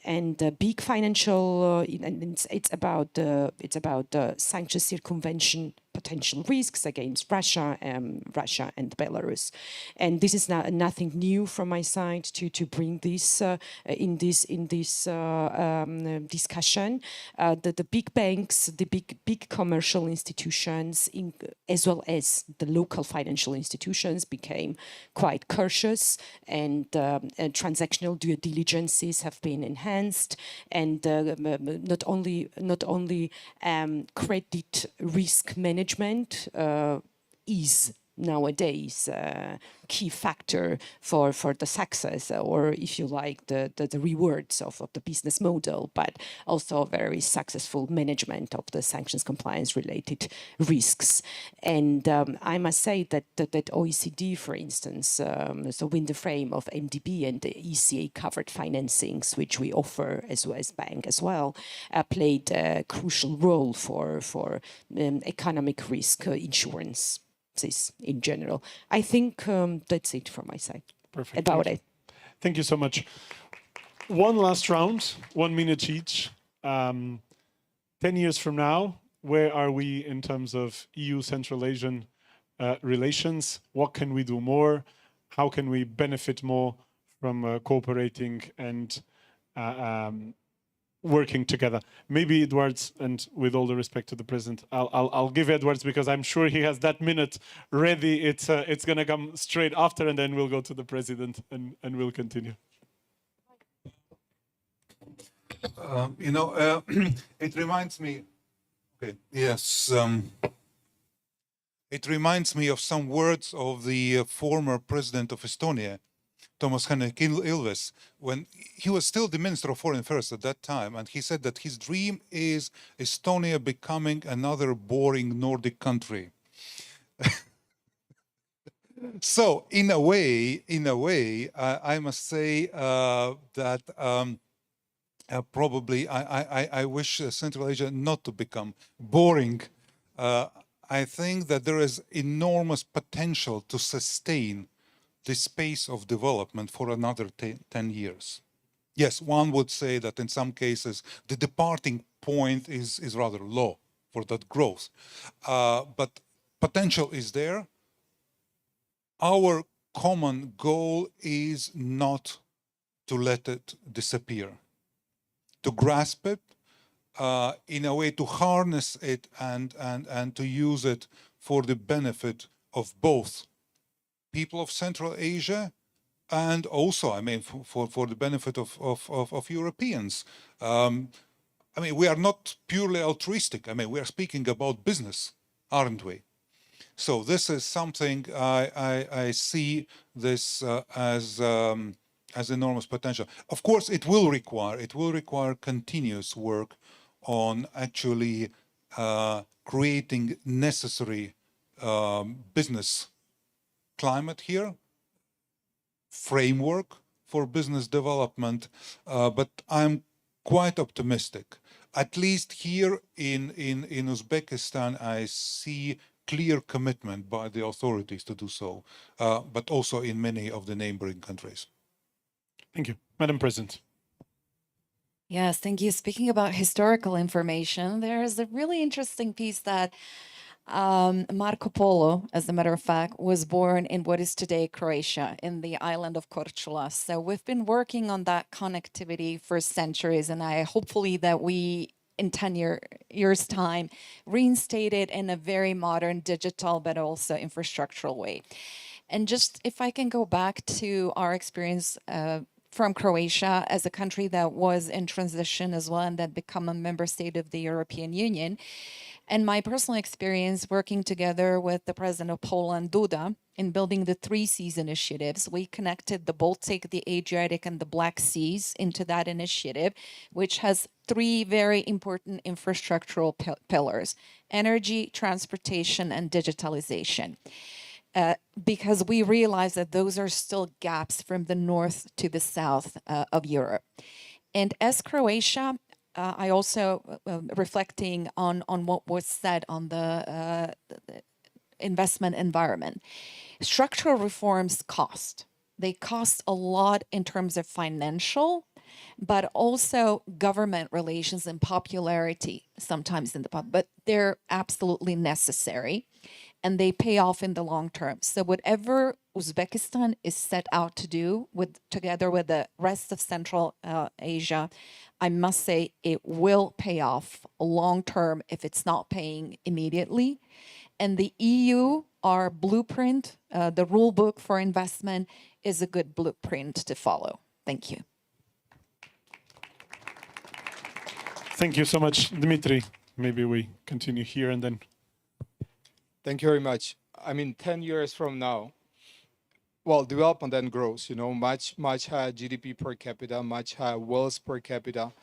[SPEAKER 11] And the big financial, and it's about sanctions circumvention potential risks against Russia and Belarus. And this is nothing new from my side to bring this in this discussion. The big banks, the big commercial institutions, as well as the local financial institutions, became quite cautious, and transactional due diligences have been enhanced, and not only credit risk management is nowadays key factor for the success, or if you like, the rewards of the business model, but also very successful management of the sanctions compliance related risks. And I must say that OECD, for instance, so in the frame of MDB and the ECA covered financings, which we offer as well as bank as well, played a crucial role for economic risk insurance in general. I think that's it from my side.
[SPEAKER 3] Perfect.
[SPEAKER 11] About it.
[SPEAKER 3] Thank you so much. One last round, 1 minute each. 10 years from now, where are we in terms of EU Central Asian relations? What can we do more? How can we benefit more from cooperating and working together? Maybe Edwards, and with all the respect to the president, I'll give Edwards, because I'm sure he has that minute ready. It's going to come straight after, and then we'll go to the president and we'll continue.
[SPEAKER 1] It reminds me. Okay, yes. It reminds me of some words of the former president of Estonia, Toomas Hendrik Ilves, when he was still the Minister of Foreign Affairs at that time, and he said that his dream is Estonia becoming another boring Nordic country. So, in a way, I must say that probably I wish Central Asia not to become boring. I think that there is enormous potential to sustain this pace of development for another 10 years. Yes, one would say that in some cases the departing point is rather low for that growth, but potential is there. Our common goal is not to let it disappear, to grasp it, in a way to harness it and to use it for the benefit of both people of Central Asia, and also, I mean, for the benefit of Europeans. I mean, we are not purely altruistic. I mean, we are speaking about business, aren't we? So this is something I see this as enormous potential. Of course, it will require continuous work on actually creating necessary business climate here, framework for business development, but I'm quite optimistic. At least here in Uzbekistan, I see clear commitment by the authorities to do so, but also in many of the neighboring countries.
[SPEAKER 3] Thank you. Madam President.
[SPEAKER 4] Yes, thank you. Speaking about historical information, there is a really interesting piece that Marco Polo, as a matter of fact, was born in what is today Croatia, in the island of Korčula. So we've been working on that connectivity for centuries, and I hopefully that we, in 10 years' time, reinstate it in a very modern, digital, but also infrastructural way. And just if I can go back to our experience from Croatia as a country that was in transition as well and that become a member state of the European Union. And my personal experience working together with the president of Poland, Duda, in building the 3 Seas initiatives, we connected the Baltic, the Adriatic, and the Black Seas into that initiative, which has 3 very important infrastructural pillars: energy, transportation, and digitalization. Because we realize that those are still gaps from the north to the south of Europe. And as Croatia, I also, reflecting on what was said on the investment environment, structural reforms cost. They cost a lot in terms of financial, but also government relations and popularity sometimes in the public, but they're absolutely necessary and they pay off in the long term. So whatever Uzbekistan is set out to do together with the rest of Central Asia, I must say it will pay off long term if it's not paying immediately. And the EU, our blueprint, the rule book for investment is a good blueprint to follow. Thank you.
[SPEAKER 3] Thank you so much, Dmitry. Maybe we continue here and then.
[SPEAKER 8] Thank you very much. I mean, 10 years from now, well, development then grows, you know, much higher GDP per capita, much higher wealth per capita.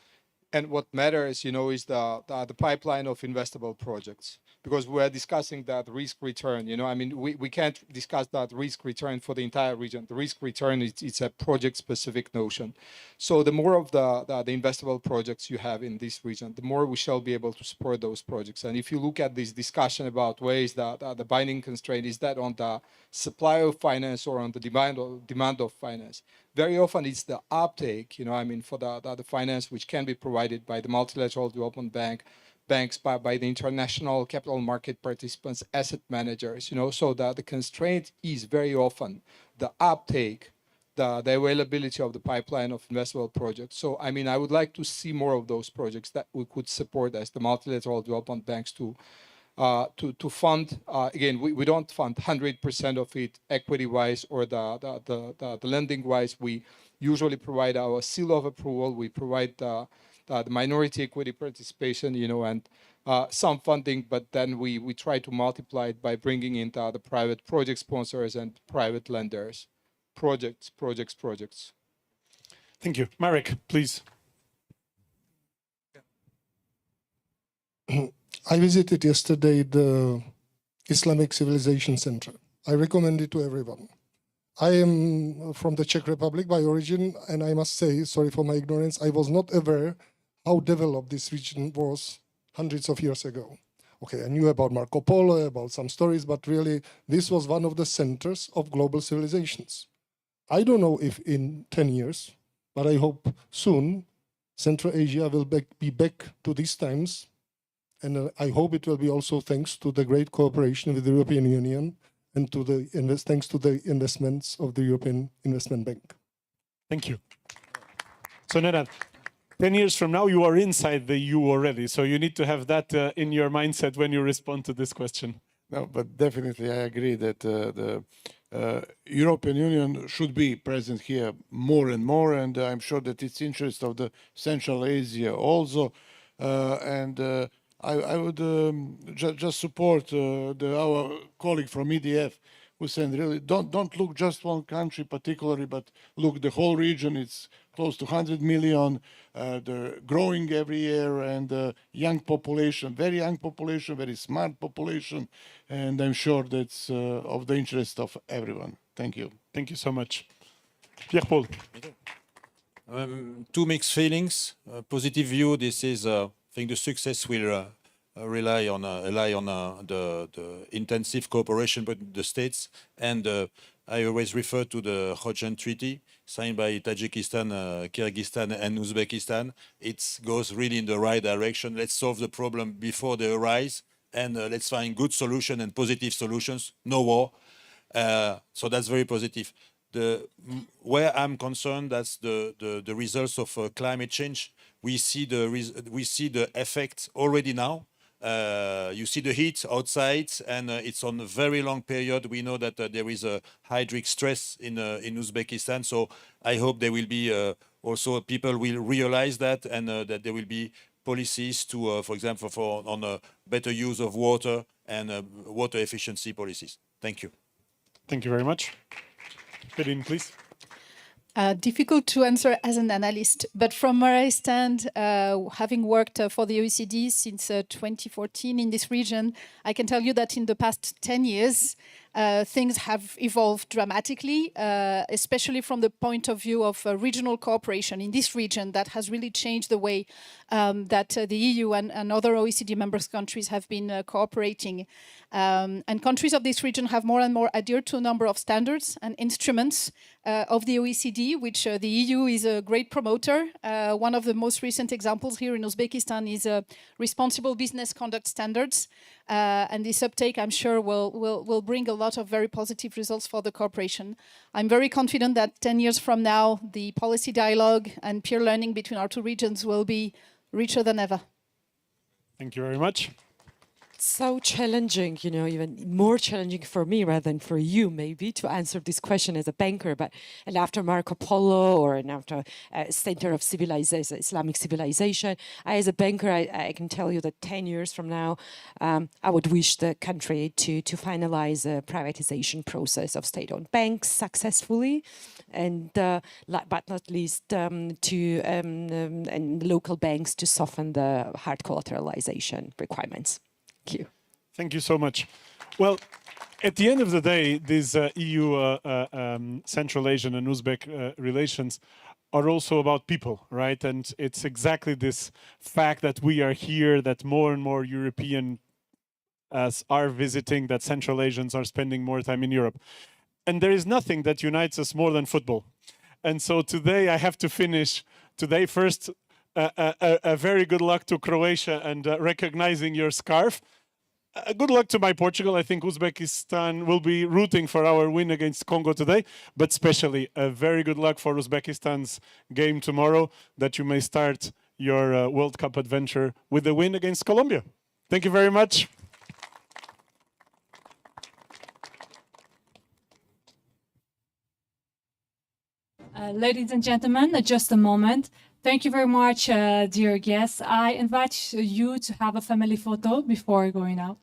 [SPEAKER 8] And what matters, you know, is the pipeline of investable projects. Because we're discussing that risk return, you know, I mean, we can't discuss that risk return for the entire region. The risk return, it's a project-specific notion. So the more of the investable projects you have in this region, the more we shall be able to support those projects. And if you look at this discussion about ways that the binding constraint, is that on the supply of finance or on the demand of finance? Very often it's the uptake, you know, I mean, for the finance which can be provided by the multilateral development banks, by the international capital market participants, asset managers, you know, so that the constraint is very often the uptake, the availability of the pipeline of investable projects. So, I mean, I would like to see more of those projects that we could support as the multilateral development banks to fund. Again, we don't fund 100% of it equity-wise or the lending-wise. We usually provide our seal of approval. We provide the minority equity participation, you know, and some funding, but then we try to multiply it by bringing in the private project sponsors and private lenders. Projects.
[SPEAKER 3] Thank you. Marek, please.
[SPEAKER 5] I visited yesterday the Islamic Civilization Center. I recommend it to everyone. I am from the Czech Republic by origin, and I must say, sorry for my ignorance, I was not aware how developed this region was hundreds of years ago. Okay, I knew about Marco Polo, about some stories, but really this was one of the centers of global civilizations. I don't know if in 10 years, but I hope soon Central Asia will be back to these times. And I hope it will be also thanks to the great cooperation with the European Union and to thanks to the investments of the European Investment Bank.
[SPEAKER 3] Thank you. So Nenad, 10 years from now, you are inside the EU already. So you need to have that in your mindset when you respond to this question.
[SPEAKER 6] No, but definitely I agree that the European Union should be present here more and more, and I'm sure that it's interest of the Central Asia also. I would just support our colleague from EDF who said really don't look just one country particularly, but look the whole region. It's close to 100 million, they're growing every year, and young population, very young population, very smart population, and I'm sure that's of the interest of everyone. Thank you.
[SPEAKER 3] Thank you so much. Pierre-Paul.
[SPEAKER 10] Two mixed feelings. Positive view, this is, I think the success will rely on the intensive cooperation with the states, and I always refer to the Khojan Treaty signed by Tajikistan, Kyrgyzstan and Uzbekistan. It goes really in the right direction. Let's solve the problem before they arise, and let's find good solutions and positive solutions, no war. So that's very positive. Where I'm concerned, that's the results of climate change. We see the effect already now. You see the heat outside, and it's on a very long period. We know that there is a hydric stress in Uzbekistan. So I hope there will be also people will realize that, and that there will be policies to, for example, on a better use of water and water efficiency policies. Thank you.
[SPEAKER 3] Thank you very much. Perrine, please.
[SPEAKER 9] Difficult to answer as an analyst, but from where I stand, having worked for the OECD since 2014 in this region, I can tell you that in the past 10 years, things have evolved dramatically, especially from the point of view of regional cooperation in this region that has really changed the way that the EU and other OECD member countries have been cooperating. And countries of this region have more and more adhered to a number of standards and instruments of the OECD, which the EU is a great promoter. One of the most recent examples here in Uzbekistan is responsible business conduct standards. And this uptake, I'm sure, will bring a lot of very positive results for the cooperation. I'm very confident that 10 years from now, the policy dialogue and peer learning between our two regions will be richer than ever.
[SPEAKER 3] Thank you very much.
[SPEAKER 11] So challenging, you know, even more challenging for me rather than for you maybe to answer this question as a banker. But and after Marco Polo or after center of civilization, Islamic civilization, as a banker, I can tell you that 10 years from now, I would wish the country to finalize a privatization process of state-owned banks successfully, and but not least and local banks to soften the hard collateralization requirements. Thank you.
[SPEAKER 3] Thank you so much. Well, at the end of the day, these EU, Central Asian and Uzbek relations are also about people, right? And it's exactly this fact that we are here, that more and more Europeans are visiting, that Central Asians are spending more time in Europe. And there is nothing that unites us more than football. And so today I have to finish. Today, first, a very good luck to Croatia and recognizing your scarf. Good luck to my Portugal. I think Uzbekistan will be rooting for our win against Congo today, but especially a very good luck for Uzbekistan's game tomorrow, that you may start your World Cup adventure with the win against Colombia. Thank you very much.
[SPEAKER 2] Ladies and gentlemen, just a moment. Thank you very much, dear guests. I invite you to have a family photo before going out.